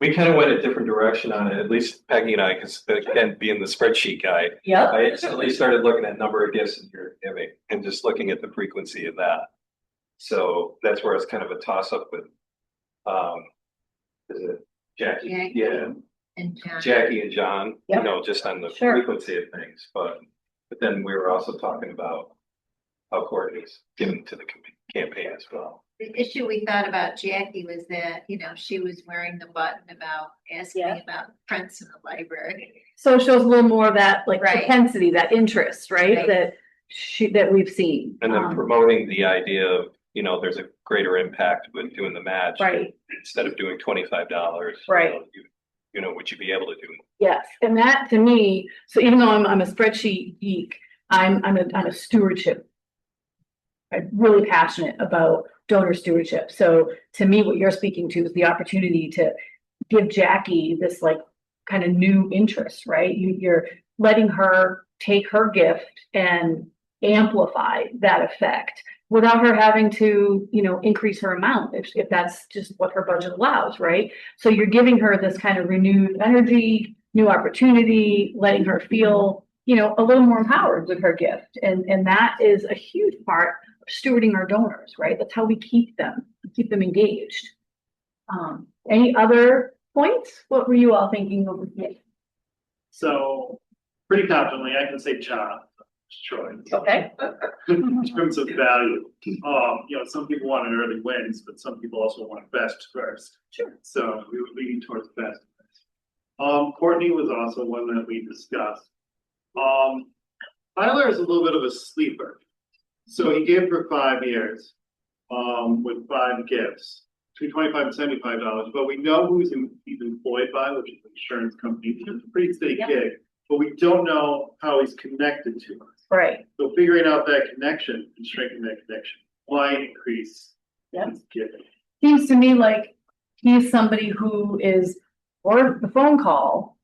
we kind of went a different direction on it, at least Peggy and I, because again, being the spreadsheet guy, Yep. I instantly started looking at number of gifts that you're giving and just looking at the frequency of that. So that's where it's kind of a toss up with, is it Jackie? Jackie. Yeah, And John. Jackie and John, Yep. you know, just on the Sure. frequency of things, but then we were also talking about how Courtney's given to the campaign as well. The issue we thought about Jackie was that, you know, she was wearing the button about asking Yeah. about prints in the library. So it shows a little more of that like Right. propensity, that interest, right? Right. That we've seen. And then promoting the idea of, you know, there's a greater impact with doing the match. Right. Instead of doing $25. Right. You know, would you be able to do? Yes, and that to me, so even though I'm a spreadsheet geek, I'm a stewardship. I'm really passionate about donor stewardship. So to me, what you're speaking to is the opportunity to give Jackie this like kind of new interest, right? You're letting her take her gift and amplify that effect without her having to, you know, increase her amount if that's just what her budget allows, right? So you're giving her this kind of renewed energy, new opportunity, letting her feel, you know, a little more empowered with her gift. And that is a huge part of stewarding our donors, right? That's how we keep them engaged. Any other points? What were you all thinking over here? So pretty confidently, I can say John, Troy. Okay. In terms of value, you know, some people want an early wins, but some people also want best first. Sure. So we were leaning towards best. Courtney was also one that we discussed. Tyler is a little bit of a sleeper. So he gave for 5 years, with 5 gifts, between $25 and $75. But we know who he's employed by, which is an insurance company. It's a pretty steady gig, but we don't know how he's connected to us. Right. So figuring out that connection and strengthening that connection might increase his giving. Seems to me like he's somebody who is worth the phone call,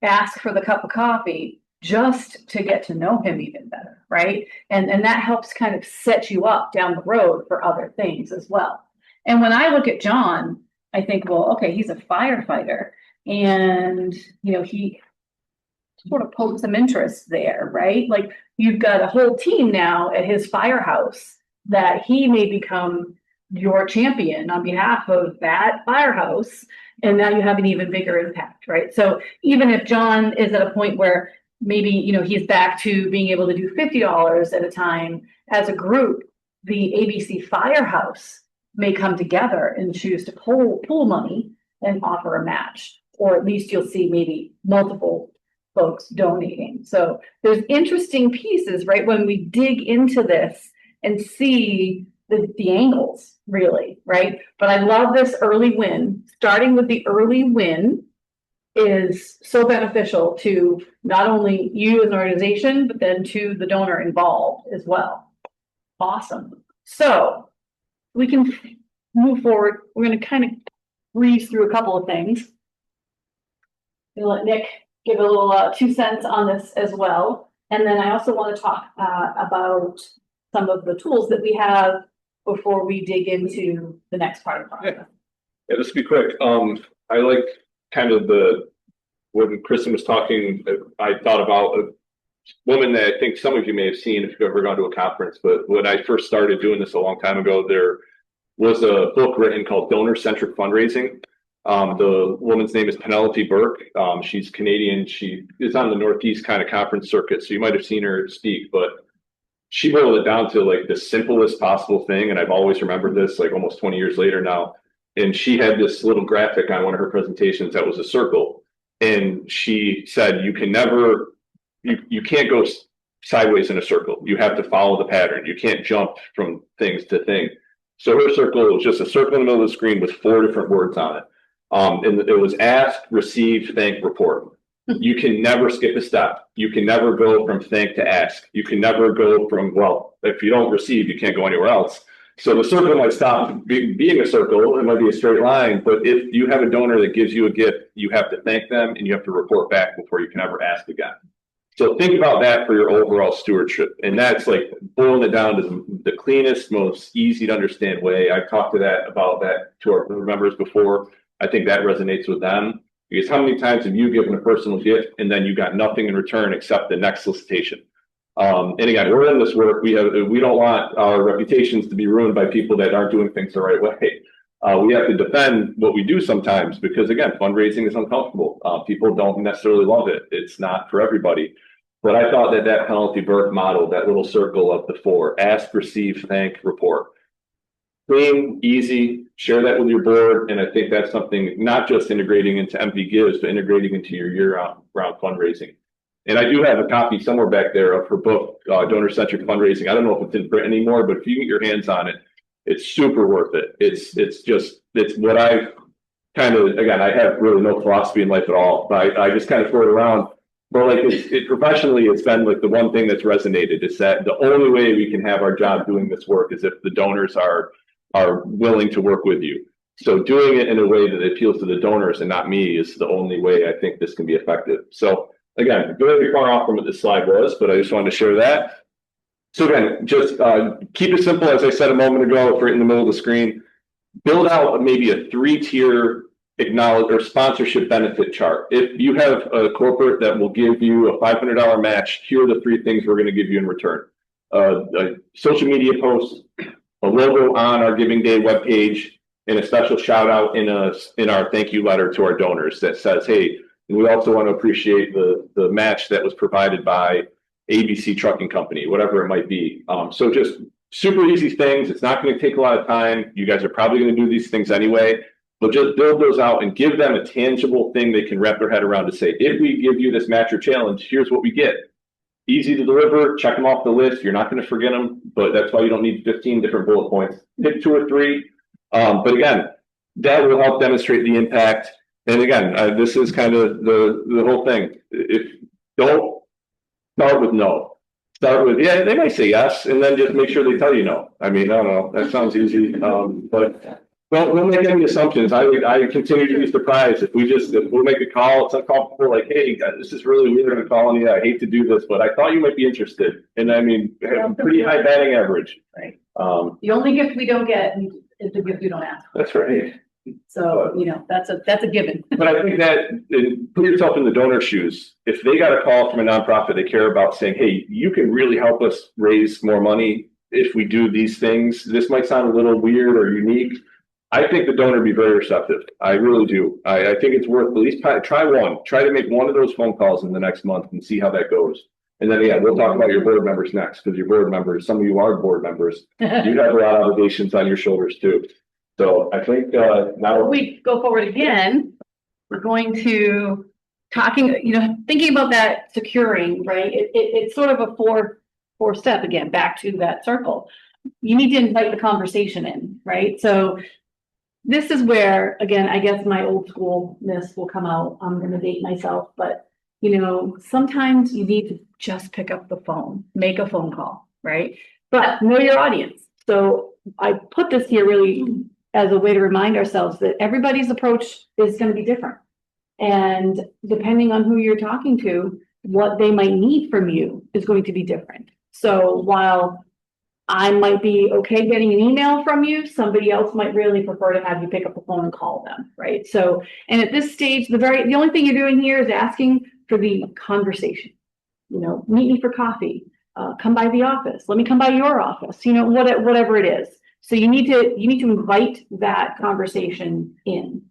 ask for the cup of coffee just to get to know him even better, right? And that helps kind of set you up down the road for other things as well. And when I look at John, I think, well, okay, he's a firefighter, and you know, he sort of poked some interest there, right? Like you've got a whole team now at his firehouse that he may become your champion on behalf of that firehouse. And now you have an even bigger impact, right? So even if John is at a point where maybe, you know, he's back to being able to do $50 at a time as a group, the ABC firehouse may come together and choose to pool money and offer a match, or at least you'll see maybe multiple folks donating. So there's interesting pieces, right? When we dig into this and see the angles really, right? But I love this early win. Starting with the early win is so beneficial to not only you as an organization, but then to the donor involved as well. Awesome. So we can move forward. We're going to kind of breeze through a couple of things. We'll let Nick give a little 2 cents on this as well. And then I also want to talk about some of the tools that we have before we dig into the next part of the process. Yeah, just to be quick. I like kind of when Kristen was talking, I thought about a woman that I think some of you may have seen if you've ever gone to a conference. But when I first started doing this a long time ago, there was a book written called Donor Centric Fundraising. The woman's name is Penelope Burke. She's Canadian. She is on the Northeast kind of conference circuit, so you might have seen her speak, but she boiled it down to like the simplest possible thing. And I've always remembered this like almost 20 years later now. And she had this little graphic on one of her presentations that was a circle. and she said, you can never, you can't go sideways in a circle. You have to follow the pattern. You can't jump from things to thing. So her circle was just a circle in the middle of the screen with 4 different words on it. And it was ask, receive, thank, report. You can never skip a step. You can never go from thank to ask. You can never go from, well, if you don't receive, you can't go anywhere else. So the circle might stop being a circle. It might be a straight line. But if you have a donor that gives you a gift, you have to thank them and you have to report back before you can ever ask again. So think about that for your overall stewardship. And that's like boiling it down to the cleanest, most easy to understand way. I've talked about that to our board members before. I think that resonates with them. Because how many times have you given a personal gift and then you got nothing in return except the next solicitation? And again, we're in this work. We don't want our reputations to be ruined by people that aren't doing things the right way. We have to defend what we do sometimes because, again, fundraising is uncomfortable. People don't necessarily love it. It's not for everybody. But I thought that penalty Burke model, that little circle of the 4, ask, receive, thank, report. Clean, easy, share that with your board. And I think that's something not just integrating into MP Gives, but integrating into your year-round fundraising. And I do have a copy somewhere back there of her book, Donor-Centric Fundraising. I don't know if it's in print anymore, but if you get your hands on it, it's super worth it. It's what I kind of, again, I have really no philosophy in life at all, but I just kind of throw it around. But like professionally, it's been like the one thing that's resonated is that the only way we can have our job doing this work is if the donors are willing to work with you. So doing it in a way that appeals to the donors and not me is the only way I think this can be effective. So again, very far off from what this slide was, but I just wanted to share that. So again, just keep it simple, as I said a moment ago, right in the middle of the screen. Build out maybe a 3-tier acknowledge or sponsorship benefit chart. If you have a corporate that will give you a $500 match, here are the 3 things we're going to give you in return. A social media post, a logo on our Giving Day webpage, and a special shout out in our thank you letter to our donors that says, hey, we also want to appreciate the match that was provided by ABC Trucking Company, whatever it might be. So just super easy things. It's not going to take a lot of time. You guys are probably going to do these things anyway, but just build those out and give them a tangible thing they can wrap their head around to say, if we give you this match or challenge, here's what we get. Easy to deliver, check them off the list. You're not going to forget them, but that's why you don't need 15 different bullet points. Pick 2 or 3. But again, that will help demonstrate the impact. And again, this is kind of the whole thing. If don't start with no, start with, yeah, they might say yes, and then just make sure they tell you no. I mean, I don't know, that sounds easy, but don't make any assumptions. I continue to be surprised if we'll make a call, it's uncomfortable, like, hey, this is really weird, I'm calling you, I hate to do this, but I thought you might be interested. And I mean, pretty high batting average. Right. The only gift we don't get is the gift we don't ask for. That's right. So, that's a given. But I think that put yourself in the donor shoes. If they got a call from a nonprofit they care about saying, hey, you can really help us raise more money if we do these things. This might sound a little weird or unique. I think the donor would be very receptive. I really do. I think it's worth at least try one. Try to make one of those phone calls in the next month and see how that goes. And then, yeah, we'll talk about your board members next, because your board members, some of you are board members. You have a lot of obligations on your shoulders too. So I think now we go forward again. We're going to thinking about that securing, right? It's sort of a four step again, back to that circle. You need to invite the conversation in, right? So this is where, again, I guess my old schoolness will come out. I'm going to date myself, but sometimes you need to just pick up the phone, make a phone call, right? But know your audience. So I put this here really as a way to remind ourselves that everybody's approach is going to be different. And depending on who you're talking to, what they might need from you is going to be different. So while I might be okay getting an email from you, somebody else might really prefer to have you pick up the phone and call them, right? So, and at this stage, the only thing you're doing here is asking for the conversation. Meet me for coffee, come by the office, let me come by your office, whatever it is. So you need to invite that conversation in,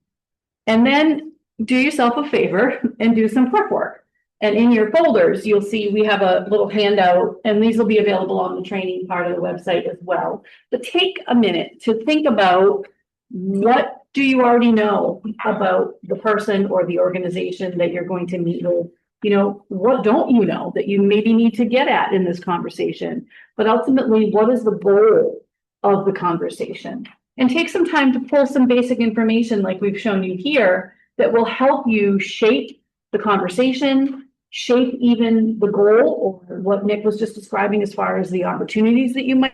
and then do yourself a favor and do some prep work. And in your folders, you'll see we have a little handout, and these will be available on the training part of the website as well. But take a minute to think about what do you already know about the person or the organization that you're going to meet with? You know, what don't you know that you maybe need to get at in this conversation? But ultimately, what is the goal of the conversation? And take some time to pull some basic information like we've shown you here that will help you shape the conversation, shape even the goal or what Nick was just describing as far as the opportunities that you might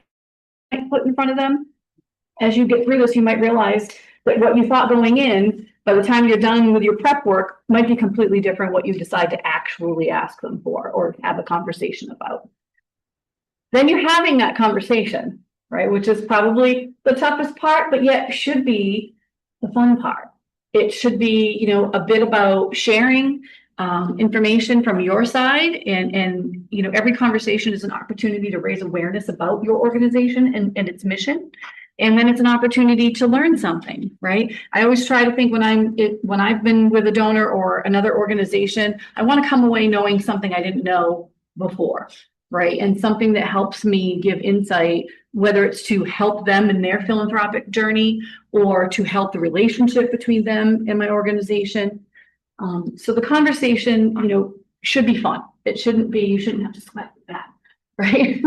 put in front of them. As you get through this, you might realize that what you thought going in, by the time you're done with your prep work, might be completely different what you decide to actually ask them for or have a conversation about. Then you're having that conversation, right? Which is probably the toughest part, but yet should be the fun part. It should be, you know, a bit about sharing information from your side, and you know, every conversation is an opportunity to raise awareness about your organization and its mission. And then it's an opportunity to learn something, right? I always try to think when I've been with a donor or another organization, I want to come away knowing something I didn't know before, right? And something that helps me give insight, whether it's to help them in their philanthropic journey or to help the relationship between them and my organization. So the conversation, you know, should be fun. It shouldn't be, you shouldn't have to sweat that, right?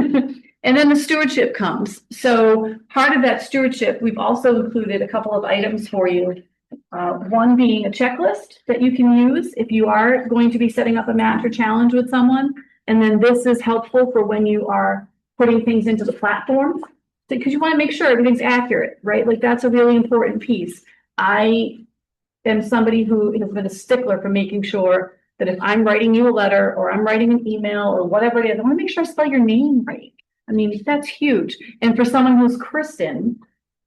And then the stewardship comes. So part of that stewardship, we've also included a couple of items for you. One being a checklist that you can use if you are going to be setting up a match or challenge with someone. And then this is helpful for when you are putting things into the platform, because you want to make sure everything's accurate, right? Like that's a really important piece. I am somebody who has been a stickler for making sure that if I'm writing you a letter or I'm writing an email or whatever it is, I want to make sure I spell your name right. I mean, that's huge. And for someone who's Kristen,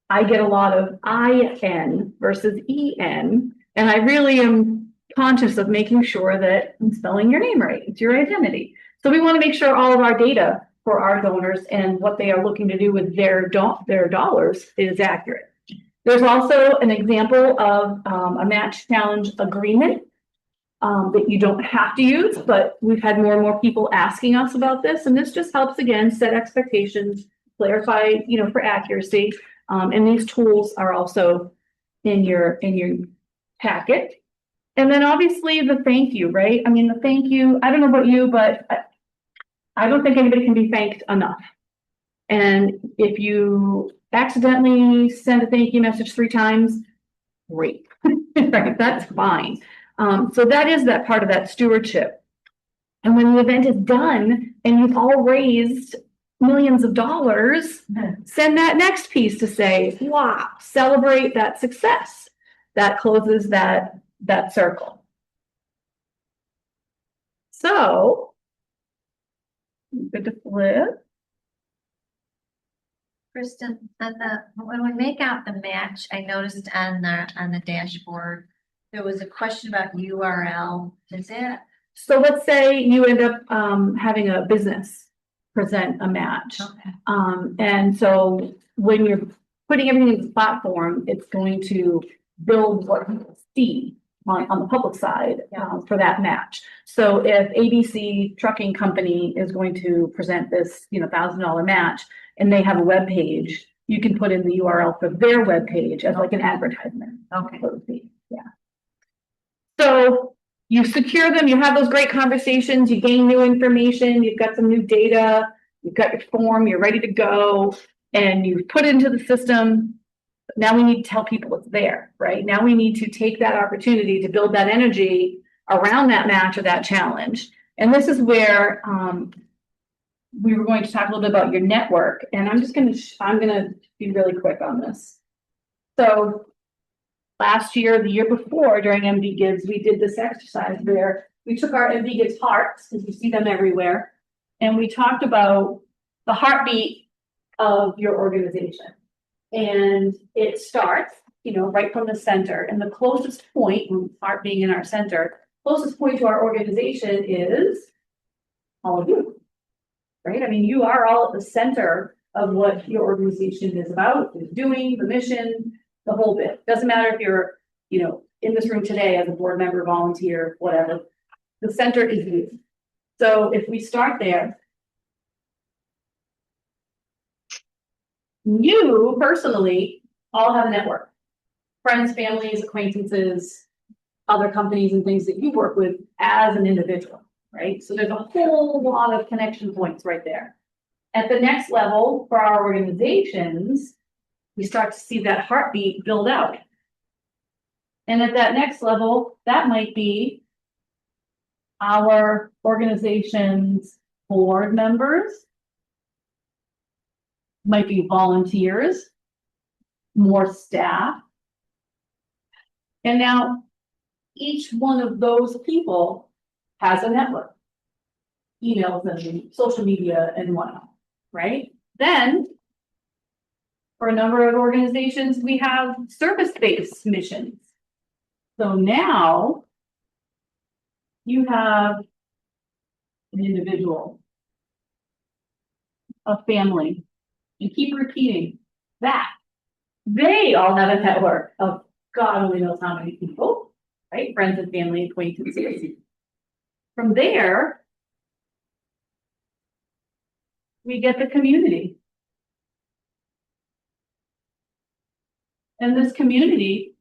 I get a lot of I-N versus E-N. And I really am conscious of making sure that I'm spelling your name right. It's your identity. So we want to make sure all of our data for our donors and what they are looking to do with their dollars is accurate. There's also an example of a match challenge agreement that you don't have to use, but we've had more and more people asking us about this. And this just helps, again, set expectations, clarify, you know, for accuracy. And these tools are also in your packet. And then obviously the thank you, right? I mean, the thank you, I don't know about you, but I don't think anybody can be thanked enough. And if you accidentally send a thank you message 3 times, great, right? That's fine. So that is that part of that stewardship. And when the event is done and you've all raised millions of dollars, send that next piece to say, wow, celebrate that success. That closes that circle. So, good to flip. Kristen, when we make out the match, I noticed on the dashboard, there was a question about URL. Is that? So let's say you end up having a business present a match. Okay. And so when you're putting everything in the platform, it's going to build what people see on the public side for that match. So if ABC Trucking Company is going to present this, you know, $1,000 match, and they have a web page, you can put in the URL for their web page as like an advertisement. Okay. Yeah. So you secure them, you have those great conversations, you gain new information, you've got some new data, you've got your form, you're ready to go, and you've put it into the system. Now we need to tell people it's there, right? Now we need to take that opportunity to build that energy around that match or that challenge. And this is where we were going to talk a little bit about your network. And I'm gonna be really quick on this. So last year, the year before, during MD Gives, we did this exercise where we took our MD Gives hearts, because you see them everywhere, and we talked about the heartbeat of your organization. And it starts, you know, right from the center. And the closest point, heart being in our center, closest point to our organization is all of you, right? I mean, you are all at the center of what your organization is about, is doing, the mission, the whole bit. Doesn't matter if you're, you know, in this room today as a board member, volunteer, whatever. The center is you. So if we start there, you personally all have a network. friends, families, acquaintances, other companies and things that you work with as an individual, right? So there's a whole lot of connection points right there. At the next level for our organizations, we start to see that heartbeat build out. And at that next level, that might be our organization's board members, might be volunteers, more staff. And now each one of those people has a network, emails and social media and whatnot, right? Then for a number of organizations, we have service-based missions. So now you have an individual, a family, and keep repeating that. They all have a network of God only knows how many people, right? Friends and family, acquaintances. From there, we get the community. And this community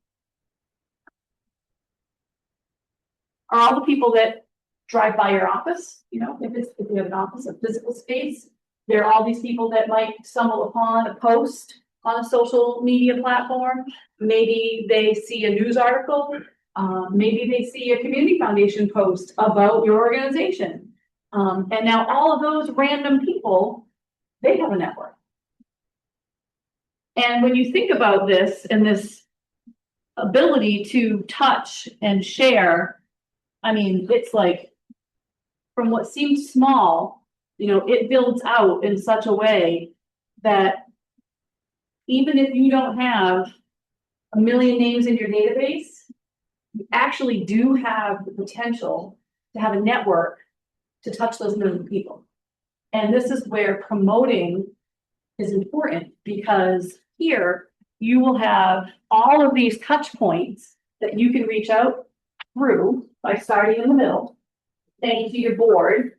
are all the people that drive by your office, you know, if you have an office, a physical space. There are all these people that might stumble upon a post on a social media platform. Maybe they see a news article. Maybe they see a community foundation post about your organization. And now all of those random people, they have a network. And when you think about this and this ability to touch and share, I mean, it's like from what seems small, you know, it builds out in such a way that even if you don't have a million names in your database, you actually do have the potential to have a network to touch those million people. And this is where promoting is important, because here you will have all of these touch points that you can reach out through by starting in the middle, saying to your board,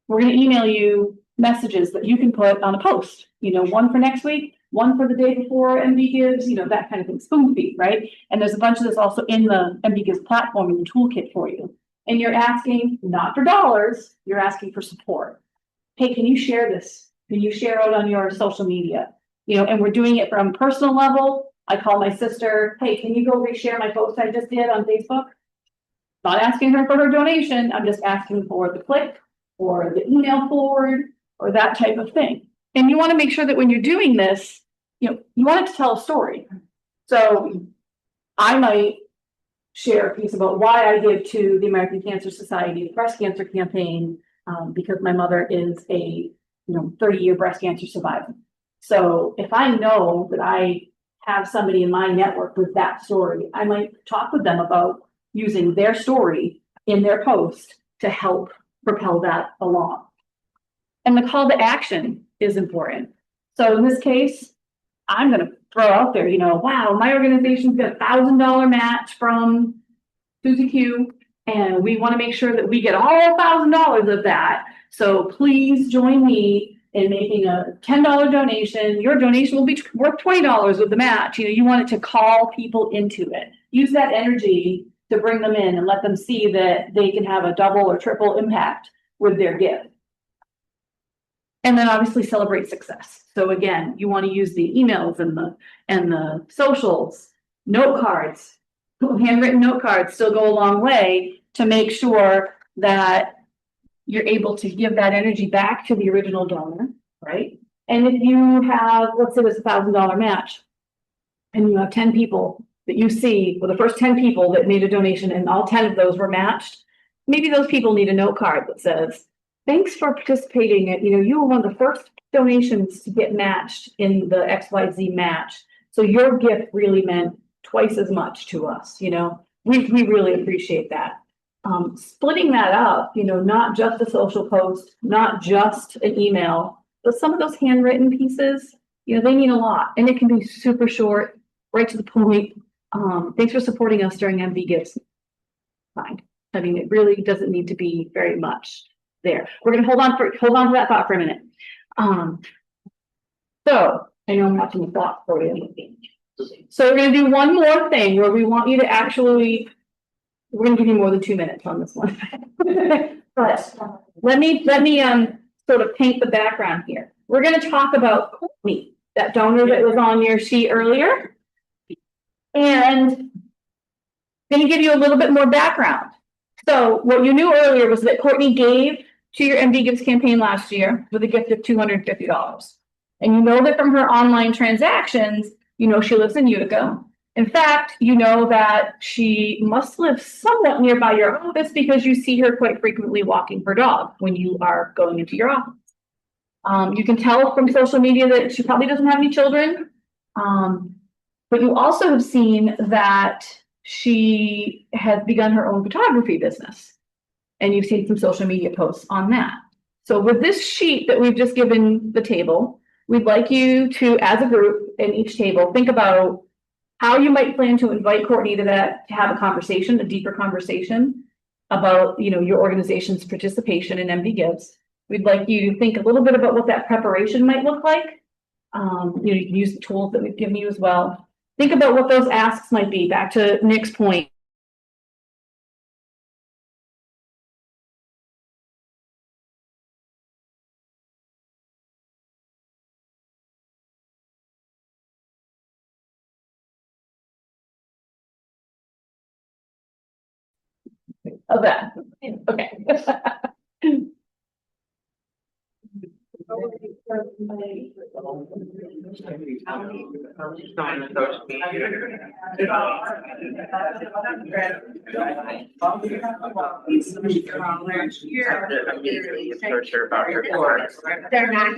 we're going to email you messages that you can put on a post, you know, one for next week, one for the day before MD Gives, you know, that kind of thing, spoon feed, right? And there's a bunch of this also in the MD Gives platform in the toolkit for you. And you're asking not for dollars, you're asking for support. Hey, can you share this? Can you share out on your social media? You know, and we're doing it from personal level. I call my sister, hey, can you go reshare my post I just did on Facebook? Not asking her for her donation. I'm just asking for the click or the email forward or that type of thing. And you want to make sure that when you're doing this, you know, you want it to tell a story. So I might share a piece about why I give to the American Cancer Society breast cancer campaign, because my mother is a 30-year breast cancer survivor. So if I know that I have somebody in my network with that story, I might talk with them about using their story in their post to help propel that along. And the call to action is important. So in this case, I'm going to throw out there, wow, my organization's got $1,000 match from Susie Q, and we want to make sure that we get all $1,000 of that. So please join me in making a $10 donation. Your donation will be worth $20 with the match. You want it to call people into it. Use that energy to bring them in and let them see that they can have a double or triple impact with their gift. And then obviously celebrate success. So again, you want to use the emails and the socials, note cards, handwritten note cards still go a long way to make sure that you're able to give that energy back to the original donor, right? And if you have, let's say it's $1,000 match, and you have 10 people that you see, well, the first 10 people that made a donation and all 10 of those were matched, maybe those people need a note card that says, thanks for participating. You were one of the first donations to get matched in the XYZ match. So your gift really meant twice as much to us. We really appreciate that. Splitting that up, not just a social post, not just an email, but some of those handwritten pieces, they mean a lot, and it can be super short, right to the point. Thanks for supporting us during MD Gives. Fine. I mean, it really doesn't need to be very much there. We're going to hold on to that thought for a minute. So I know I'm watching the clock for you. So we're gonna do one more thing where we want you to actually, we're gonna give you more than 2 minutes on this one. But let me, sort of paint the background here. We're gonna talk about Courtney, that donor that was on your sheet earlier. And gonna give you a little bit more background. So what you knew earlier was that Courtney gave to your MD Gives campaign last year with a gift of $250. And you know that from her online transactions, you know she lives in Utica. In fact, you know that she must live somewhat nearby your office because you see her quite frequently walking her dog when you are going into your office. You can tell from social media that she probably doesn't have any children. But you also have seen that she has begun her own photography business. And you've seen some social media posts on that. So with this sheet that we've just given the table, we'd like you to, as a group in each table, think about how you might plan to invite Courtney to that, to have a conversation, a deeper conversation about, you know, your organization's participation in MD Gives. We'd like you to think a little bit about what that preparation might look like. You know, you can use the tools that we've given you as well. Think about what those asks might be, back to Nick's point. Of that, okay. Sure about your course. They're not.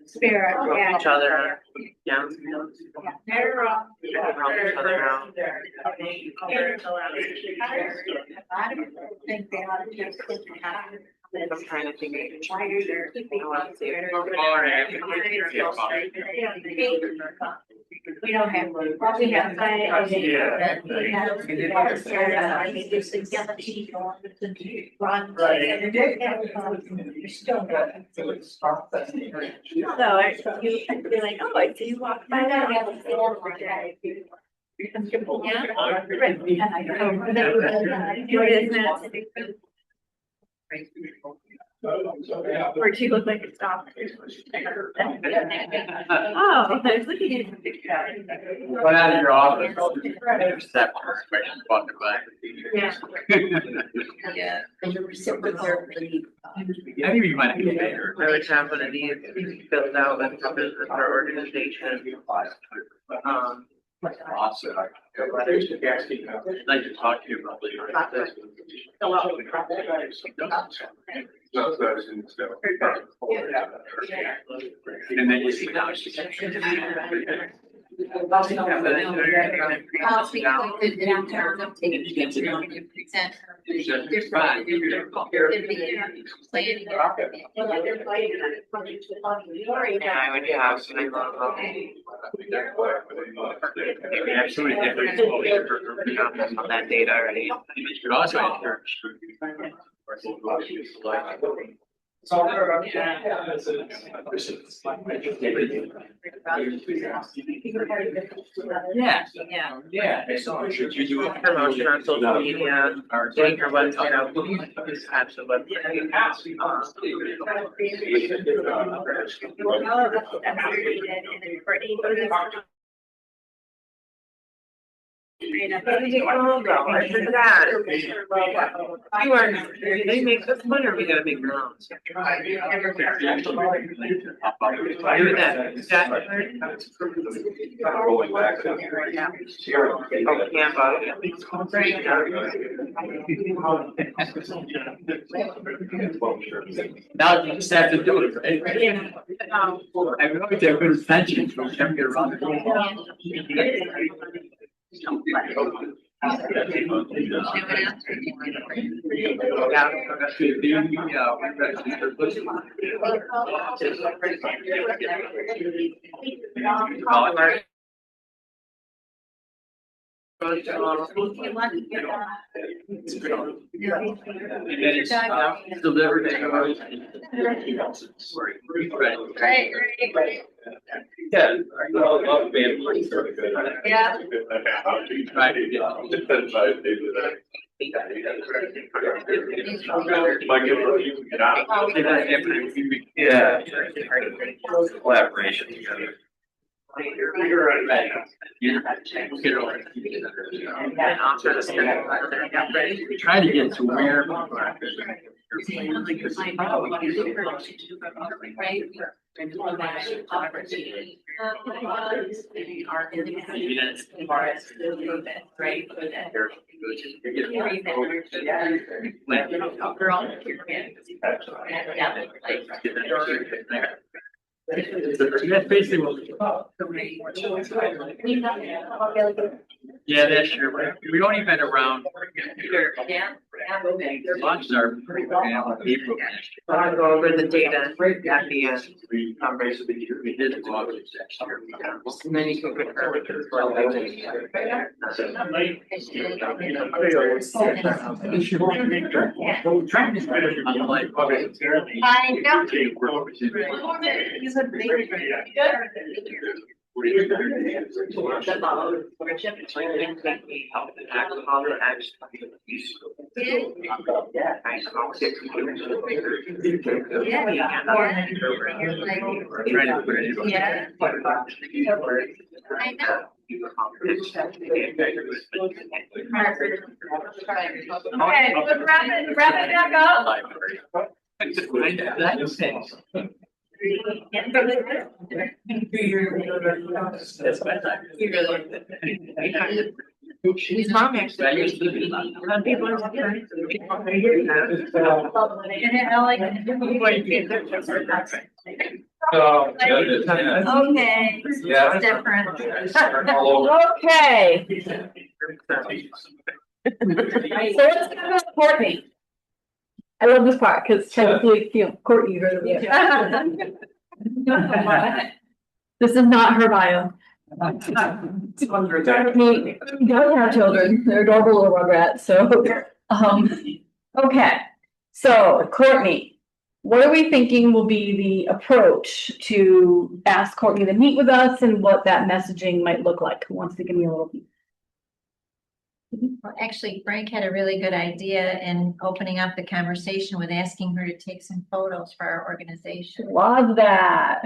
Spirit, yeah. Each other. Yeah. They're all. Help each other out. Think they ought to just put it out. I'm trying to think. We don't have, we have. So I'd be like, oh, I see you walk by that. Or she looked like a stop. Oh, I was looking at the picture. Went out of your office. Step walking by. Yeah. Yeah. I think we might have to pay her. I would have one of these filled out with the business or organization. Awesome. I'd like to talk to you about this. And then you see now she's. I would have some maybe have so many different exposures on that data already. You could also encourage. Yeah. Should you do a Promotion on social media, getting her website out, these types of I forgot. You are, they make this money or we gotta make your own? Do that. Rolling back. Now you just have to do it, right? I really have good attention from every around. Right. Yeah. Yeah. Yeah. Collaboration together. Try to get to where. That's basically what we. Yeah, that's sure. We don't even around. Lunches are pretty bad on April. I'll go over the data at the end. We did go out next year. And then you can confirm it as well. I know. I know. Okay, let's wrap it back up. His mom actually. Some people are like. Okay. Yeah. It's different. Okay. So let's talk about Courtney. I love this part because technically, you know, Courtney's right over there. This is not her bio. Courtney does have children. They're adorable little rugrats. So, okay. So Courtney, what are we thinking will be the approach to ask Courtney to meet with us and what that messaging might look like? Who wants to give me a little? Well, actually, Frank had a really good idea in opening up the conversation with asking her to take some photos for our organization. Love that.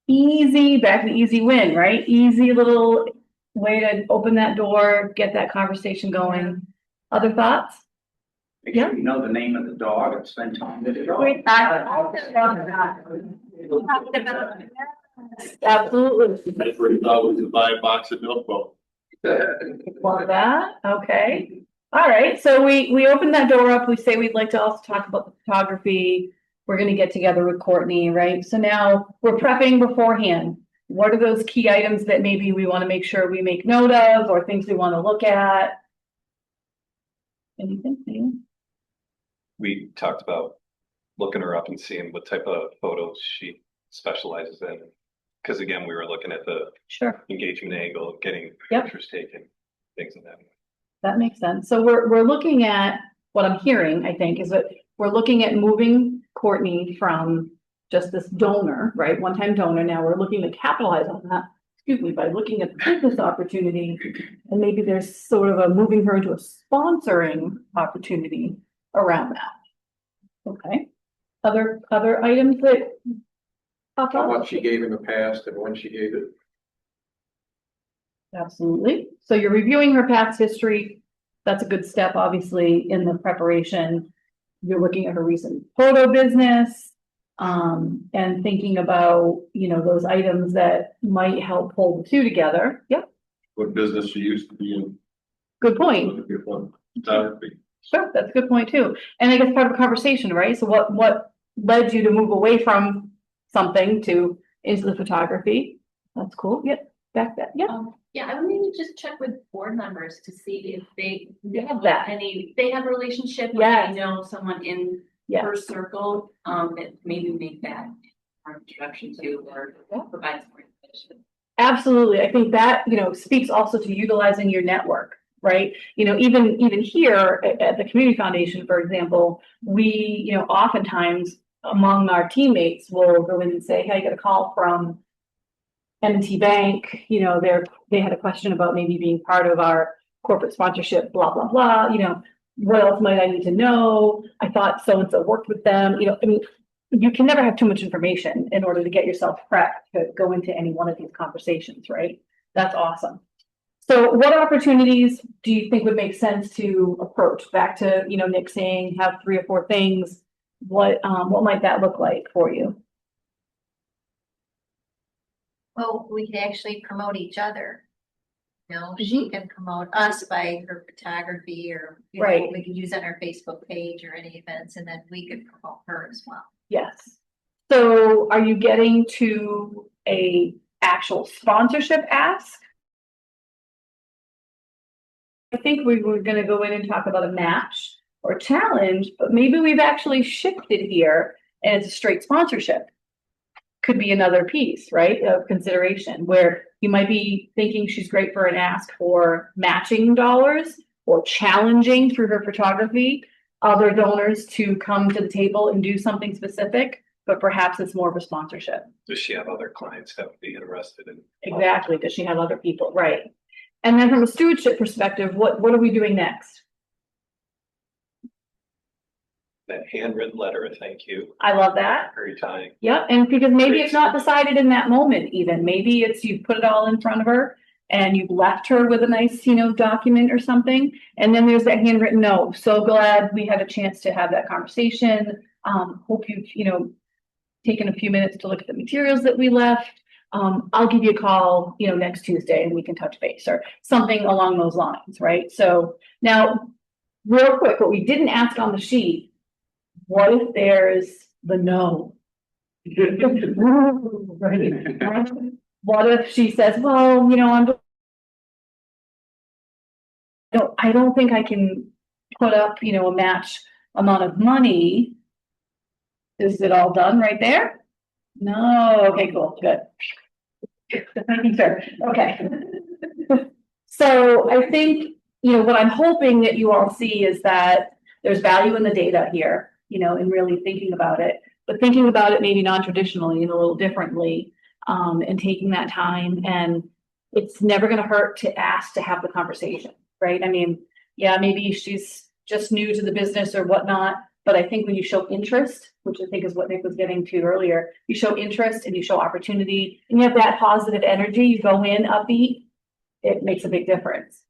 Easy, back to easy win, right? Easy little way to open that door, get that conversation going. Other thoughts? Make sure you know the name of the dog and spend time with the dog. Absolutely. That's what he thought was to buy a box of milk. Love that. Okay. All right. So we open that door up. We say we'd like to also talk about the photography. We're going to get together with Courtney, right? So now we're prepping beforehand. What are those key items that maybe we want to make sure we make note of or things we want to look at? Anything? We talked about looking her up and seeing what type of photos she specializes in. Because again, we were looking at the Sure. engagement angle, getting Yep. pictures taken, things of that. That makes sense. So we're looking at what I'm hearing, I think, is that we're looking at moving Courtney from just this donor, right? One-time donor. Now we're looking to capitalize on that, excuse me, by looking at the business opportunity. And maybe there's sort of a moving her into a sponsoring opportunity around that. Okay. Other items that pop How up? much she gave in the past and when she gave it. Absolutely. So you're reviewing her past history. That's a good step, obviously, in the preparation. You're looking at her recent photo business, and thinking about, you know, those items that might help pull the two together. Yep, What business she used to be in. good point. Photography. Sure, that's a good point too. And I guess part of the conversation, right? So what led you to move away from something to into the photography? That's cool. Yep, back that. Yep. Yeah, I would maybe just check with board members to see if they have that. they have a relationship, or Yes. they know someone in Yeah. her circle, that maybe make that our introduction to or provide some information. Absolutely. I think that, you know, speaks also to utilizing your network, right? You know, even here at the community foundation, for example, we, you know, oftentimes among our teammates will go in and say, hey, I got a call from M&T Bank, you know, they had a question about maybe being part of our corporate sponsorship, blah, blah, blah, you know, what else might I need to know? I thought so-and-so worked with them, you know, I mean, you can never have too much information in order to get yourself prepped to go into any one of these conversations, right? That's awesome. So what opportunities do you think would make sense to approach? Back to, you know, Nick saying have 3 or 4 things. What might that look like for you? Well, we could actually promote each other. You know, she can promote us by her photography or, you know, Right. we could use on our Facebook page or any events, and then we could promote her as well. Yes. So are you getting to a actual sponsorship ask? I think we were going to go in and talk about a match or challenge, but maybe we've actually shifted here and it's a straight sponsorship. Could be another piece, right, of consideration where you might be thinking she's great for an ask for matching dollars or challenging through her photography other donors to come to the table and do something specific, but perhaps it's more of a sponsorship. Does she have other clients that would be interested in? Exactly. Does she have other people? Right. And then from a stewardship perspective, what are we doing next? That handwritten letter, thank you, I love that. very tying. Yeah, and because maybe it's not decided in that moment even. Maybe it's you've put it all in front of her and you've left her with a nice, you know, document or something. And then there's that handwritten note. So glad we had a chance to have that conversation. Hope you've, you know, taken a few minutes to look at the materials that we left. I'll give you a call, you know, next Tuesday and we can touch base or something along those lines, right? So now, real quick, what we didn't ask on the sheet, what if there's the no? What if she says, well, you know, I don't think I can put up, you know, a match amount of money. Is it all done right there? No, okay, cool, good. Sure. Okay. So I think, you know, what I'm hoping that you all see is that there's value in the data here, you know, and really thinking about it, but thinking about it maybe non-traditionally and a little differently, and taking that time. And it's never going to hurt to ask to have the conversation, right? I mean, yeah, maybe she's just new to the business or whatnot, but I think when you show interest, which I think is what Nick was getting to earlier, you show interest and you show opportunity and you have that positive energy, you go in upbeat, it makes a big difference.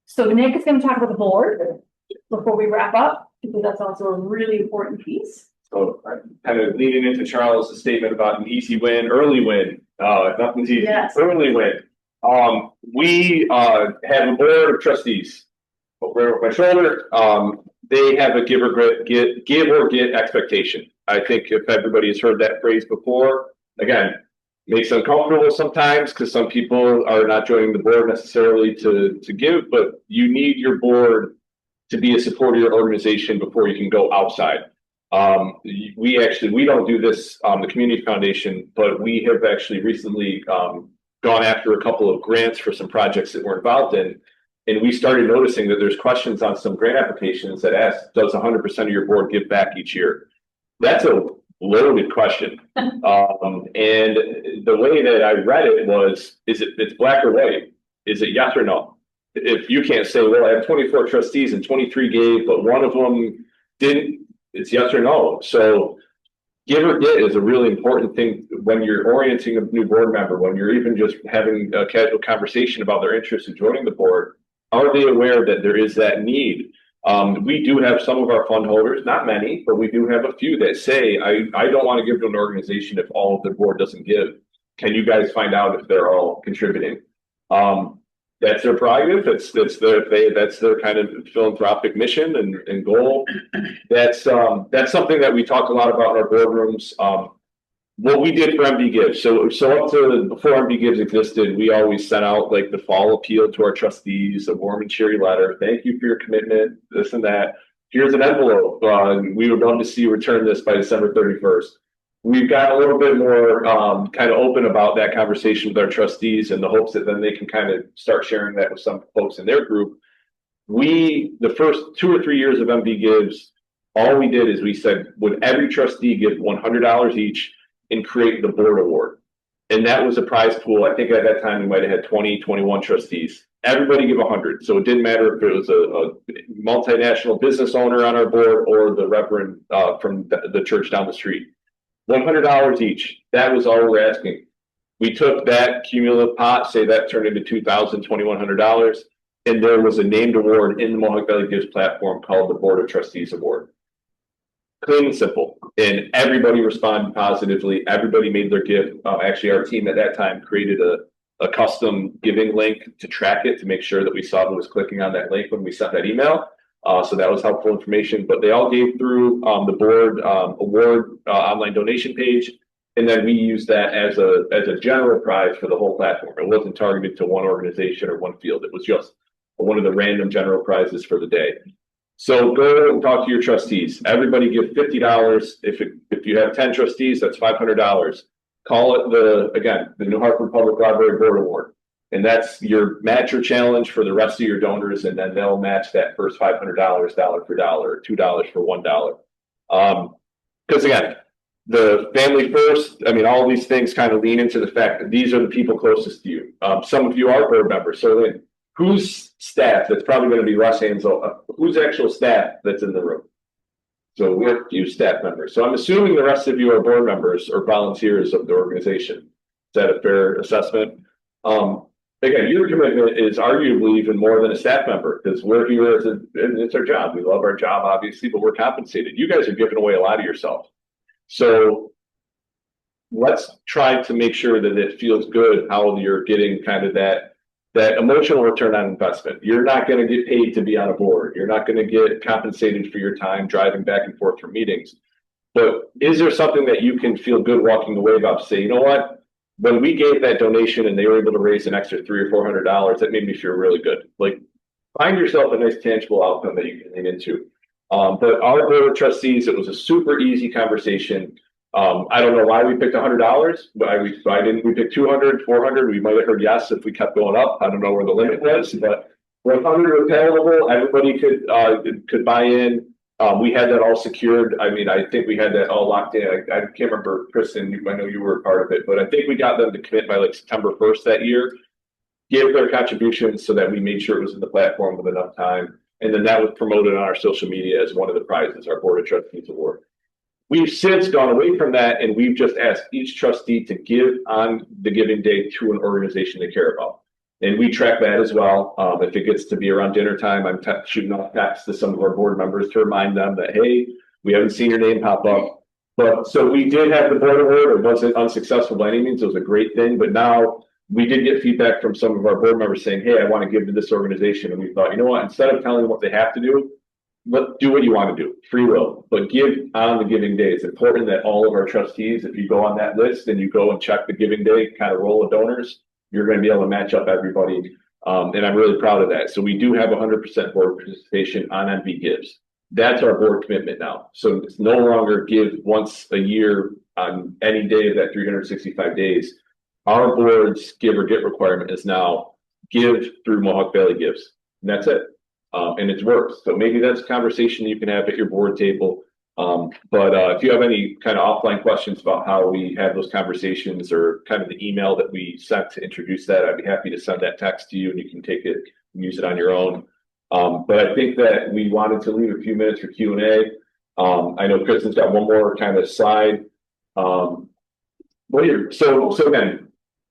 So Nick is going to talk about the board before we wrap up, because that's also a really important piece. So kind of leading into Charles' statement about an easy win, early win, nothing's easy, Yes. early win. We have a board of trustees over my shoulder. They have a give or get expectation. I think if everybody has heard that phrase before, again, makes uncomfortable sometimes because some people are not joining the board necessarily to give, but you need your board to be a support of your organization before you can go outside. We don't do this on the community foundation, but we have actually recently gone after a couple of grants for some projects that we're involved in. And we started noticing that there's questions on some grant applications that ask, does 100% of your board give back each year? That's a loaded question. And the way that I read it was, it's black or white? Is it yes or no? If you can't say, well, I have 24 trustees and 23 gave, but one of them didn't, it's yes or no. So give or get is a really important thing when you're orienting a new board member, when you're even just having a casual conversation about their interest in joining the board. Are they aware that there is that need? We do have some of our fund holders, not many, but we do have a few that say, I don't want to give to an organization if all of the board doesn't give. Can you guys find out if they're all contributing? That's their prerogative. That's their kind of philanthropic mission and goal. That's something that we talk a lot about in our boardrooms. What we did for MD Gives. So up to before MD Gives existed, we always sent out like the fall appeal to our trustees, a warm and cheery letter. Thank you for your commitment, this and that. Here's an envelope. We would love to see you return this by December 31st. We've got a little bit more kind of open about that conversation with our trustees in the hopes that then they can kind of start sharing that with some folks in their group. the first 2 or 3 years of MV Gives, all we did is we said, would every trustee give $100 each and create the board award? And that was a prize pool. I think at that time we might have had 20, 21 trustees. Everybody give 100. So it didn't matter if it was a multinational business owner on our board or the reverend from the church down the street. $100 each. That was all we're asking. We took that cumulative pot, say that turned into $2,000, $2,100, and there was a named award in the Mohawk Valley Gives platform called the Board of Trustees Award. Clean and simple, and everybody responded positively. Everybody made their gift. Actually, our team at that time created a custom giving link to track it, to make sure that we saw who was clicking on that link when we sent that email. So that was helpful information, but they all gave through the board award online donation page. And then we used that as a general prize for the whole platform. It wasn't targeted to one organization or one field. It was just one of the random general prizes for the day. So go and talk to your trustees. Everybody give $50. If you have 10 trustees, that's $500. Call it the New Hartford Public Library Board Award. And that's your match or challenge for the rest of your donors. And then they'll match that first $500 dollar for dollar, or $2 for $1. Because again, the family first, I mean, all these things kind of lean into the fact that these are the people closest to you. Some of you are board members. So then whose staff, that's probably going to be less hands on, whose actual staff that's in the room? So we have a few staff members. So I'm assuming the rest of you are board members or volunteers of the organization. Is that a fair assessment? Again, your commitment is arguably even more than a staff member, because we're here and it's our job. We love our job, obviously, but we're compensated. You guys are giving away a lot of yourself. So let's try to make sure that it feels good how you're getting kind of that emotional return on investment. You're not going to get paid to be on a board. You're not going to get compensated for your time driving back and forth from meetings. But is there something that you can feel good walking away about to say, you know what? When we gave that donation and they were able to raise an extra $300 or $400, that made me feel really good. Like, find yourself a nice tangible outcome that you can lean into. But our board of trustees, it was a super easy conversation. I don't know why we picked $100, but why didn't we pick 200, 400? We might have heard yes if we kept going up. I don't know where the limit was, but when 100 was available, everybody could buy in. We had that all secured. I mean, I think we had that all locked in. I can't remember, Kristen, I know you were a part of it, but I think we got them to commit by like September 1st that year, give their contributions so that we made sure it was in the platform with enough time. And then that was promoted on our social media as one of the prizes, our Board of Trustees Award. We've since gone away from that, and we've just asked each trustee to give on the giving day to an organization they care about. And we track that as well. If it gets to be around dinner time, I'm shooting off texts to some of our board members to remind them that, hey, we haven't seen your name pop up. But so we did have the board award. It wasn't unsuccessful by any means. It was a great thing. But now we did get feedback from some of our board members saying, hey, I want to give to this organization. And we thought, you know what, instead of telling them what they have to do, do what you want to do, free will, but give on the giving day. It's important that all of our trustees, if you go on that list and you go and check the giving day kind of roll of donors, you're going to be able to match up everybody. And I'm really proud of that. So we do have 100% board participation on MV Gives. That's our board commitment now. So it's no longer give once a year on any day of that 365 days. Our board's give or get requirement is now give through Mohawk Valley Gives. And that's it. And it's worked. So maybe that's a conversation you can have at your board table. But if you have any kind of offline questions about how we have those conversations or kind of the email that we sent to introduce that, I'd be happy to send that text to you and you can take it and use it on your own. But I think that we wanted to leave a few minutes for Q&A. I know Kristen's got one more kind of slide. So again,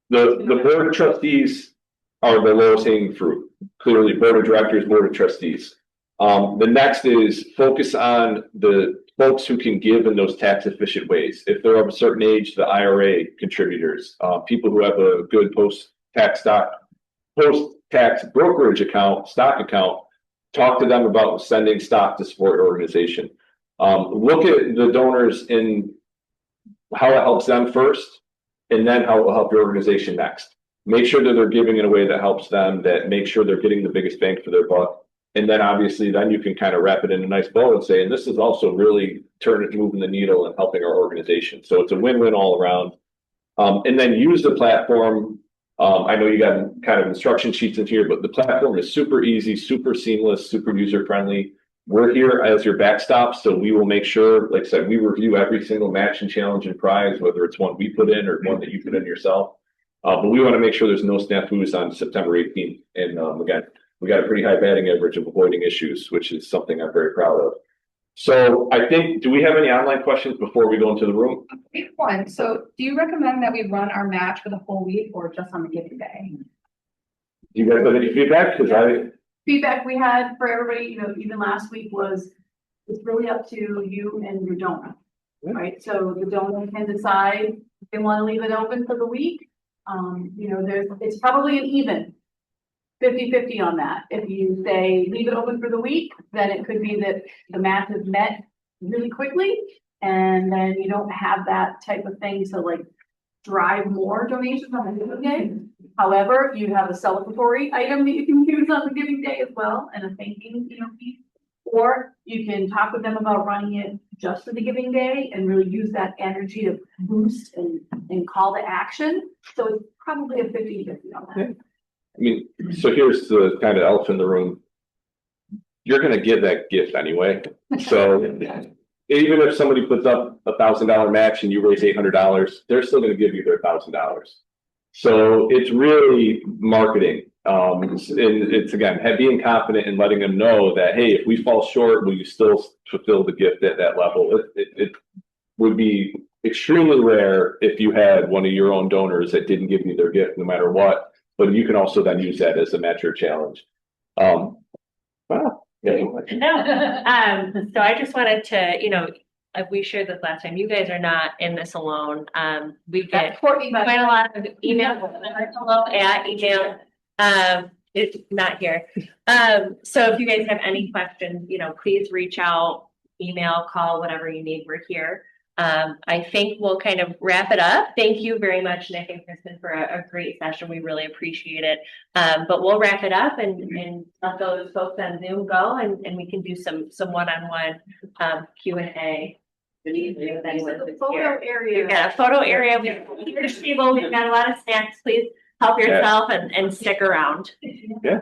the board of trustees are the lowest hanging fruit. Clearly, board of directors, board of trustees. The next is focus on the folks who can give in those tax efficient ways. If they're of a certain age, the IRA contributors, people who have a good post-tax brokerage account, stock account, talk to them about sending stock to support your organization. Look at the donors in how it helps them first, and then how it will help your organization next. Make sure that they're giving in a way that helps them, that make sure they're getting the biggest bang for their buck. And then obviously then you can kind of wrap it in a nice bow and say, and this is also really moving the needle and helping our organization. So it's a win-win all around. And then use the platform I know you got kind of instruction sheets in here, but the platform is super easy, super seamless, super user friendly. We're here as your backstop, so we will make sure, like I said, we review every single match and challenge and prize, whether it's one we put in or one that you put in yourself. But we want to make sure there's no snafus on September 18th. And again, we got a pretty high batting average of avoiding issues, which is something I'm very proud of. So I think, do we have any online questions before we go into the room? Quick one. So do you recommend that we run our match for the whole week or just on the giving day? Do you guys have any feedback? Because Feedback we had for everybody, even last week was, it's really up to you and your donor, right? So the donor can decide if they want to leave it open for the week. It's probably an even 50-50 on that. If you say leave it open for the week, then it could be that the match is met really quickly, and then you don't have that type of thing to like drive more donations on the giving day. However, you have a celebratory item that you can use on the giving day as well, and a thanking, piece. Or you can talk with them about running it just for the giving day and really use that energy to boost and call to action. So it's probably a 50-50 on that. I mean, so here's the kind of elephant in the room. You're going to get that gift anyway. So even if somebody puts up $1,000 match and you raise $800, they're still going to give you their $1,000. So it's really marketing. It's again, being confident and letting them know that, hey, if we fall short, will you still fulfill the gift at that level? It would be extremely rare if you had one of your own donors that didn't give you their gift no matter what. But you can also then use that as a match or challenge. So I just wanted to, we shared this last time. You guys are not in this alone. We get quite a lot of email. Hello at email. It's not here. So if you guys have any questions, please reach out, email, call, whatever you need. We're here. I think we'll kind of wrap it up. Thank you very much, Nick and Kristen, for a great session. We really appreciate it. But we'll wrap it up and let those folks on Zoom go, and we can do some one-on-one Q&A. Photo area. We've got a photo area. We have a leaders table. We've got a lot of snacks. Please help yourself and stick around. Yeah.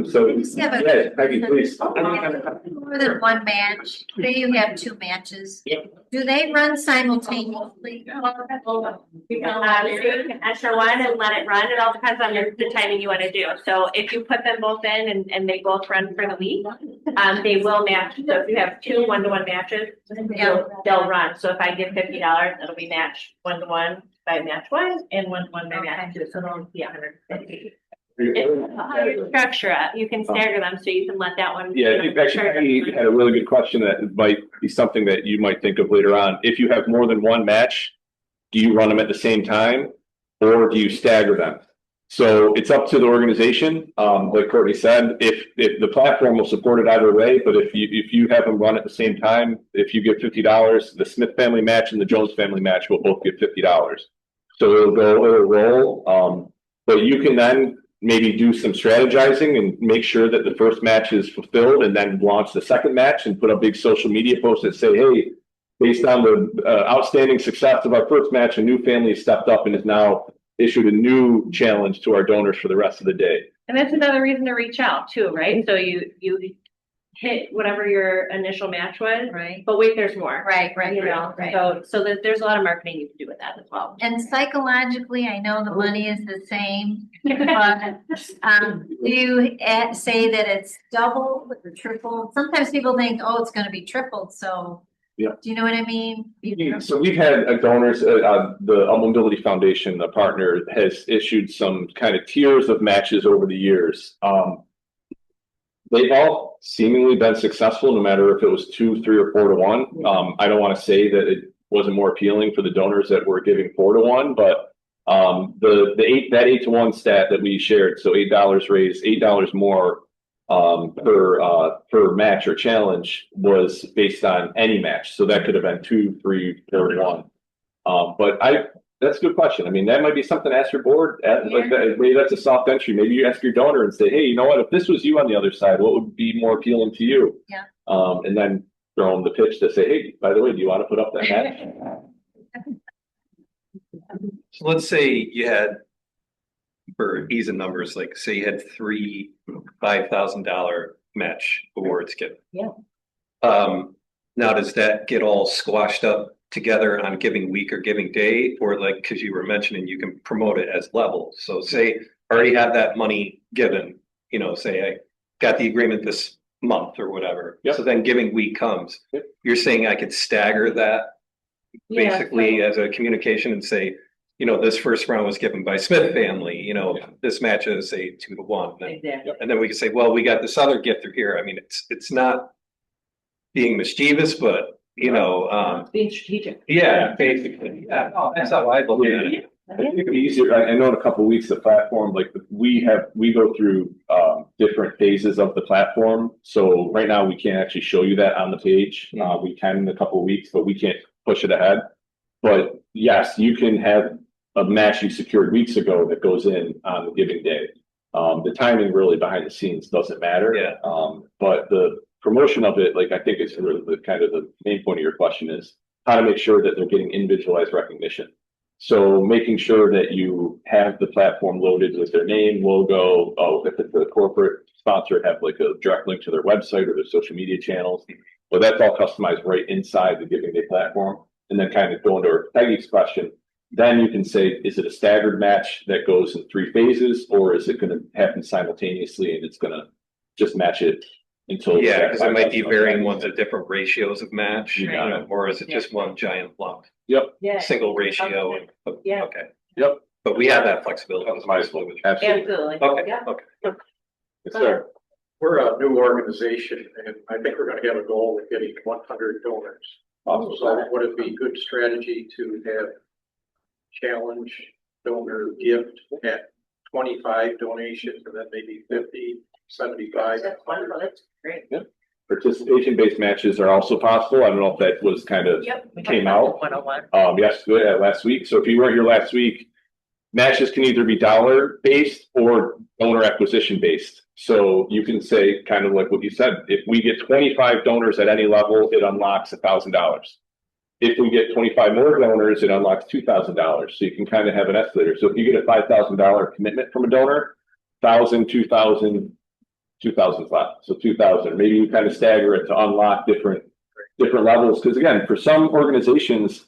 So, yeah, Peggy, please. More than one match. Say you have two matches. Do they run simultaneously? You can enter one and let it run. It all depends on the timing you want to do. So if you put them both in and they both run for the week, they will match. So if you have two one-to-one matches, they'll run. So if I give $50, it'll be matched one-to-one by match one and one-to-one by match two. So it'll be 150. Structure it. You can stagger them so you can let that one. Yeah, actually, Peggy had a really good question that might be something that you might think of later on. If you have more than one match, do you run them at the same time or do you stagger them? So it's up to the organization. Like Courtney said, if the platform will support it either way, but if you have them run at the same time, if you give $50, the Smith family match and the Jones family match will both give $50. So it'll roll. But you can then maybe do some strategizing and make sure that the first match is fulfilled and then launch the second match and put a big social media post that say, hey, based on the outstanding success of our first match, a new family has stepped up and has now issued a new challenge to our donors for the rest of the day. And that's another reason to reach out too, right? So you hit whatever your initial match was, right? But wait, there's more, right. So there's a lot of marketing you can do with that as well. And psychologically, I know the money is the same, but do you say that it's double or triple? Sometimes people think, oh, it's going to be tripled. So yeah, do you know what I mean? So we've had donors, the Mobility Foundation, a partner, has issued some kind of tiers of matches over the years. They've all seemingly been successful, no matter if it was 2, 3, or 4 to 1. I don't want to say that it wasn't more appealing for the donors that were giving 4 to 1, but that 8 to 1 stat that we shared, so $8 raised, $8 more per match or challenge, was based on any match. So that could have been 2, 3, 4, 1. But that's a good question. I mean, that might be something to ask your board. Like that, maybe that's a soft entry. Maybe you ask your donor and say, hey, you know what? If this was you on the other side, what would be more appealing to you? Yeah. And then throw them the pitch to say, hey, by the way, do you want to put up that match? So let's say you had, for ease of numbers, like say you had three $5,000 match awards given. Yeah. Now does that get all squashed up together on giving week or giving day, or like, because you were mentioning you can promote it as levels. So say I already have that money given, you know, say I got the agreement this month or whatever. Yep. So then giving week comes. Yep. You're saying I could stagger that Yeah, basically as a communication and say, you know, this first round was given by Smith family, you know, this match is say 2-1. Exactly. And then we can say, well, we got this other gift through here. I mean, it's not being mischievous, but you know, Being strategic. yeah, basically. Yeah, oh, that's how I look at it. I think it'd be easier. I know in a couple of weeks, the platform, like we go through different phases of the platform. So right now we can't actually show you that on the page. We can in a couple of weeks, but we can't push it ahead. But yes, you can have a match you secured weeks ago that goes in on the giving day. The timing really behind the scenes doesn't matter. Yeah. But the promotion of it, like I think it's really the kind of the main point of your question is how to make sure that they're getting individualized recognition. So making sure that you have the platform loaded with their name, logo, if it's a corporate sponsor, have like a direct link to their website or their social media channels. But that's all customized right inside the Giving Day platform. And then kind of going to Peggy's question, then you can say, is it a staggered match that goes in 3 phases, or is it going to happen simultaneously and it's going to just match it until? Yeah, because it might be varying ones at different ratios of match, You got it. or is it just one giant lump? Yep. Yeah. Single ratio. Yeah. Okay. Yep. But we have that flexibility. Absolutely. Absolutely. Okay. Yeah. Okay. Yes, sir. We're a new organization and I think we're gonna have a goal of getting 100 donors. Awesome. So would it be good strategy to have challenge donor gift at 25 donations and then maybe 50, 75? That's wonderful. That's great. Participation-based matches are also possible. I don't know if that was kind of came out. 101. Yes, good, last week. So if you weren't here last week, matches can either be dollar-based or donor acquisition-based. So you can say kind of like what you said, if we get 25 donors at any level, it unlocks $1,000. If we get 25 more donors, it unlocks $2,000. So you can kind of have an escalator. So if you get a $5,000 commitment from a donor, 1,000, 2,000, 2,000 flat. So 2,000. Maybe you kind of stagger it to unlock different levels. Because again, for some organizations,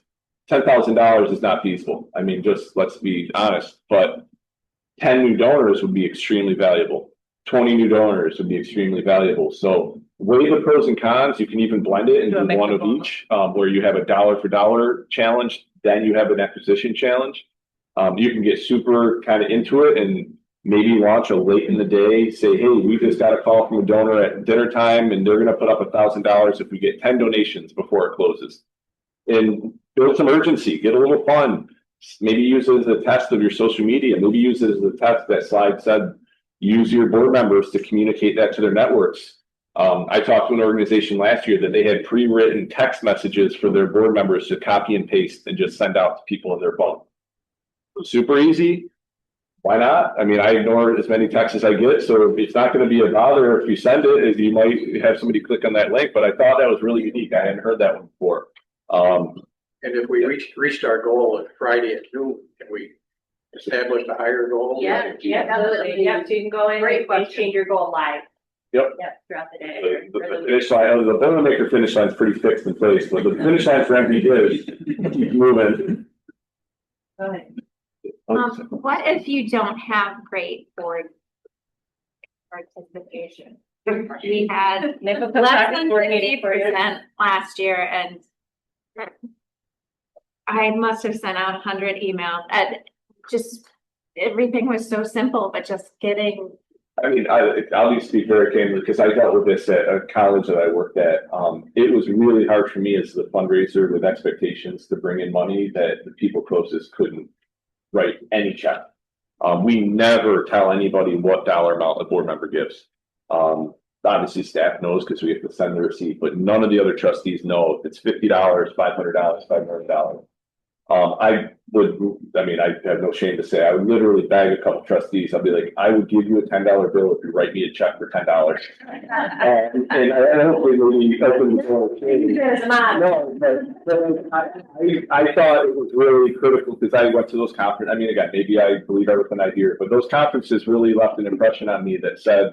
$10,000 is not feasible. I mean, just let's be honest. But 10 new donors would be extremely valuable. 20 new donors would be extremely valuable. So weigh the pros and cons. You can even blend it into one of each, where you have a dollar for dollar challenge, then you have an acquisition challenge. You can get super kind of into it and maybe launch a late in the day, say, hey, we just got a call from a donor at dinner time and they're going to put up $1,000 if we get 10 donations before it closes. And build some urgency, get a little fun. Maybe use it as a test of your social media. Maybe use it as a test that slide said, use your board members to communicate that to their networks. I talked to an organization last year that they had pre-written text messages for their board members to copy and paste and just send out to people on their phone. Super easy. Why not? I mean, I ignore as many texts as I get, so it's not going to be a bother if you send it. You might have somebody click on that link, but I thought that was really unique. I hadn't heard that one before. And if we reached our goal on Friday at noon, can we establish a higher goal? Yeah, absolutely. Yeah, so you can go in and change your goal live. Yep. Yeah, throughout the day. The finish line, the Boilermaker finish line is pretty fixed in place, but the finish line for MPD is keep moving. Go ahead. What if you don't have great board participation? We had less than 50% last year, and I must have sent out 100 emails, and just everything was so simple, but just getting. I mean, I'll be speak very candidly because I dealt with this at a college that I worked at. It was really hard for me as the fundraiser with expectations to bring in money that the people closest couldn't write any check. We never tell anybody what dollar amount a board member gives. Obviously staff knows because we have to send the receipt, but none of the other trustees know if it's $50, $500, $500. I have no shame to say, I would literally bag a couple trustees. I'll be like, I would give you a $10 bill if you write me a check for $10. And I don't really open the door. No, but I thought it was really critical because I went to those conferences. I mean, again, maybe I believe everything I hear, but those conferences really left an impression on me that said,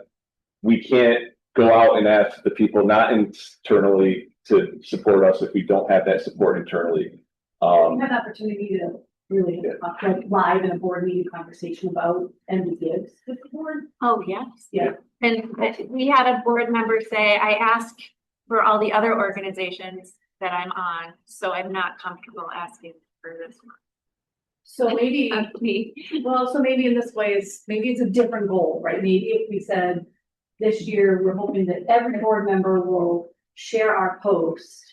we can't go out and ask the people not internally to support us if we don't have that support internally. Have an opportunity to really like live in a board meeting conversation about MD Gibbs with the board. Oh, yes. Yeah. And we had a board member say, I ask for all the other organizations that I'm on, so I'm not comfortable asking for this one. So maybe, so maybe in this way maybe it's a different goal, right? Maybe if we said this year, we're hoping that every board member will share our post.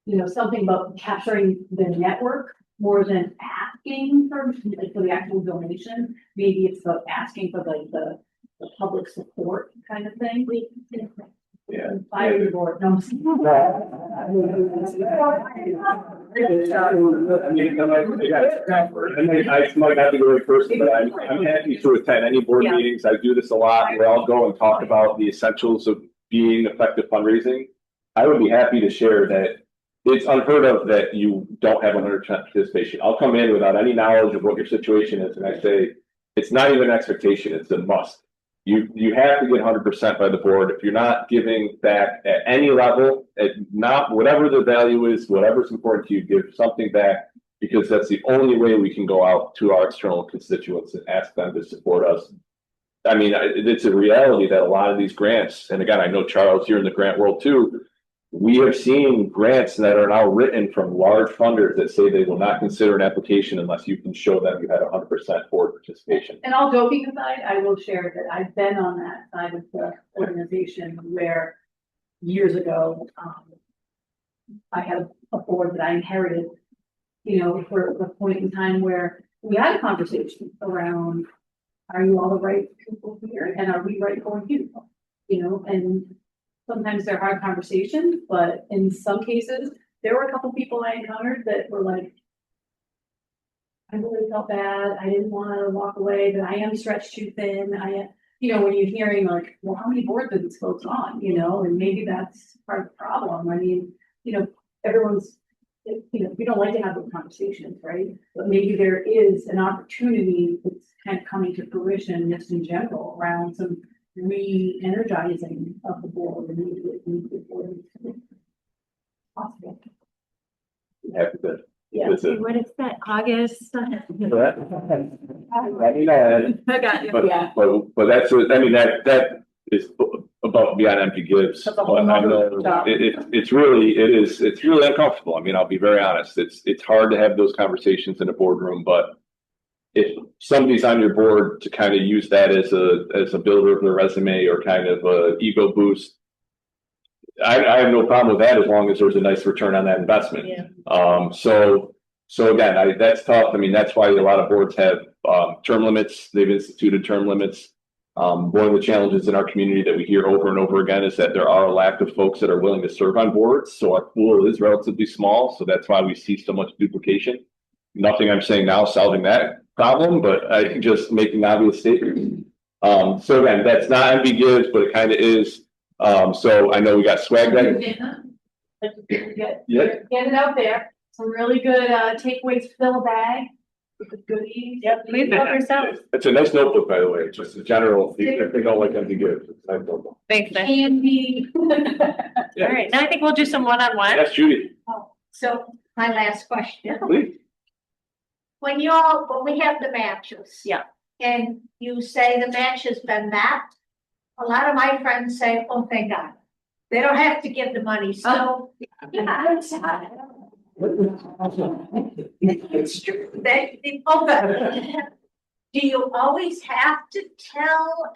You know, something about capturing the network more than asking for the actual donation. Maybe it's about asking for like the public support kind of thing. Yeah. By the board. No. I might not be the right person, but I'm happy to attend any board meetings. I do this a lot where I'll go and talk about the essentials of being effective fundraising. I would be happy to share that it's unheard of that you don't have 100% participation. I'll come in without any knowledge of what your situation is, and I say, it's not even an expectation, it's a must. You have to get 100% by the board. If you're not giving back at any level, at not whatever the value is, whatever's important to you, give something back, because that's the only way we can go out to our external constituents and ask them to support us. I mean, it's a reality that a lot of these grants, and again, I know Charles, you're in the grant world too. We have seen grants that are now written from large funders that say they will not consider an application unless you can show them you had 100% board participation. And all joking aside, I will share that I've been on that side of the organization where years ago, I had a board that I inherited, you know, for a point in time where we had a conversation around, are you all the right people here? And are we right for you? You know, and sometimes they're hard conversations, but in some cases, there were a couple people I encountered that were like, I really felt bad. I didn't want to walk away, but I am stretched too thin. You know, when you're hearing like, well, how many boards are these folks on? You know, and maybe that's part of the problem. I mean, you know, everyone's, you know, we don't like to have those conversations, right? But maybe there is an opportunity that's kind of coming to fruition just in general around some re-energizing of the board and maybe the board is possible. Happy to. Yeah. What is that, August? Let me know. I got you. But that's what, I mean, that is above beyond empty gives. That's a But whole I nother know job. it's really uncomfortable. I mean, I'll be very honest. It's hard to have those conversations in a boardroom, but if somebody's on your board to kind of use that as a builder of their resume or kind of a ego boost, I have no problem with that as long as there's a nice return on that investment. Yeah. So again, that's tough. I mean, that's why a lot of boards have term limits. They've instituted term limits. One of the challenges in our community that we hear over and over again is that there are a lack of folks that are willing to serve on boards. So our pool is relatively small. So that's why we see so much duplication. Nothing I'm saying now solving that problem, but I just making obvious statements. So again, that's not MB Gives, but it kind of is. So I know we got swag bag. Get it out there. Some really good takeaways, fill a bag with the goodies. Yep, please help yourself. It's a nice notebook, by the way. It's just a general, if they don't like MB Gives, it's a nice notebook. Thanks, Nick. Candy. All right, now I think we'll do some one-on-one. That's Judy. So my last question. Please. When we have the matches. Yeah. And you say the match has been met, a lot of my friends say, oh, thank God. They don't have to give the money, so. It's true. Do you always have to tell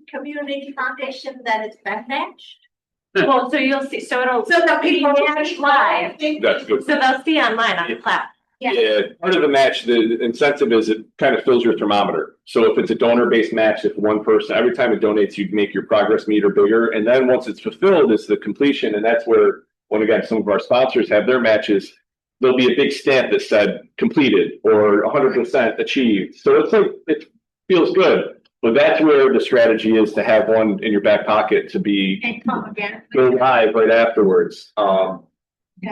Community Foundation that it's been matched? Well, so you'll see, so the people watch live. That's good. So they'll see online on the platform. Yeah, part of the match, the incentive is it kind of fills your thermometer. So if it's a donor-based match, if one person, every time it donates, you make your progress meter bigger. And then once it's fulfilled, it's the completion. And that's where, when again, some of our sponsors have their matches, there'll be a big stamp that said completed or 100% achieved. So it's like, it feels good. But that's where the strategy is, to have one in your back pocket to be And come again. go live right afterwards.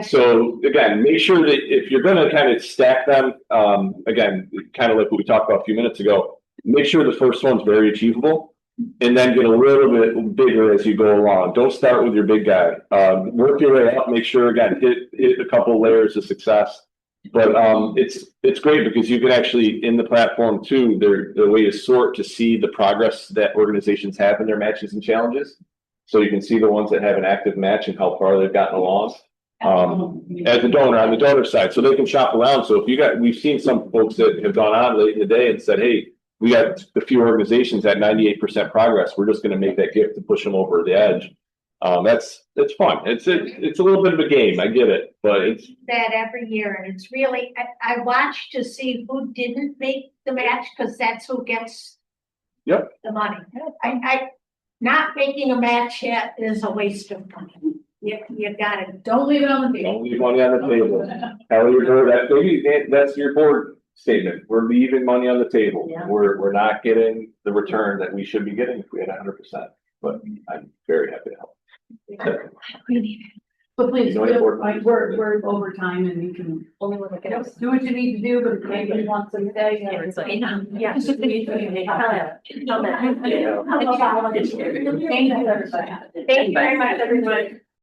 So again, make sure that if you're going to kind of stack them, again, kind of like what we talked about a few minutes ago, make sure the first one's very achievable, and then get a little bit bigger as you go along. Don't start with your big guy. Work your way up. Make sure, again, hit a couple layers of success. But it's great because you can actually, in the platform too, the way to sort to see the progress that organizations have in their matches and challenges. So you can see the ones that have an active match and how far they've gotten along. As a donor, on the donor side, so they can shop around. So if we've seen some folks that have gone on late in the day and said, hey, we got a few organizations at 98% progress. We're just going to make that gift to push them over the edge. It's fun. It's a little bit of a game. I get it, but it's that every year, and it's really, I watch to see who didn't make the match, because that's who gets the money. I not making a match yet is a waste of money. You gotta, Don't leave it on the don't table. leave money on the table. Tell your board that maybe that's your board statement. We're leaving money on the table. Yeah. We're not getting the return that we should be getting if we had 100%. But I'm very happy to help. But please, You know your board members. we're over time and you can Only one that can. do what you need to do, but if anybody wants to stay. Yeah, it's like, yeah. Thank you, everybody. Thank you very much, everybody.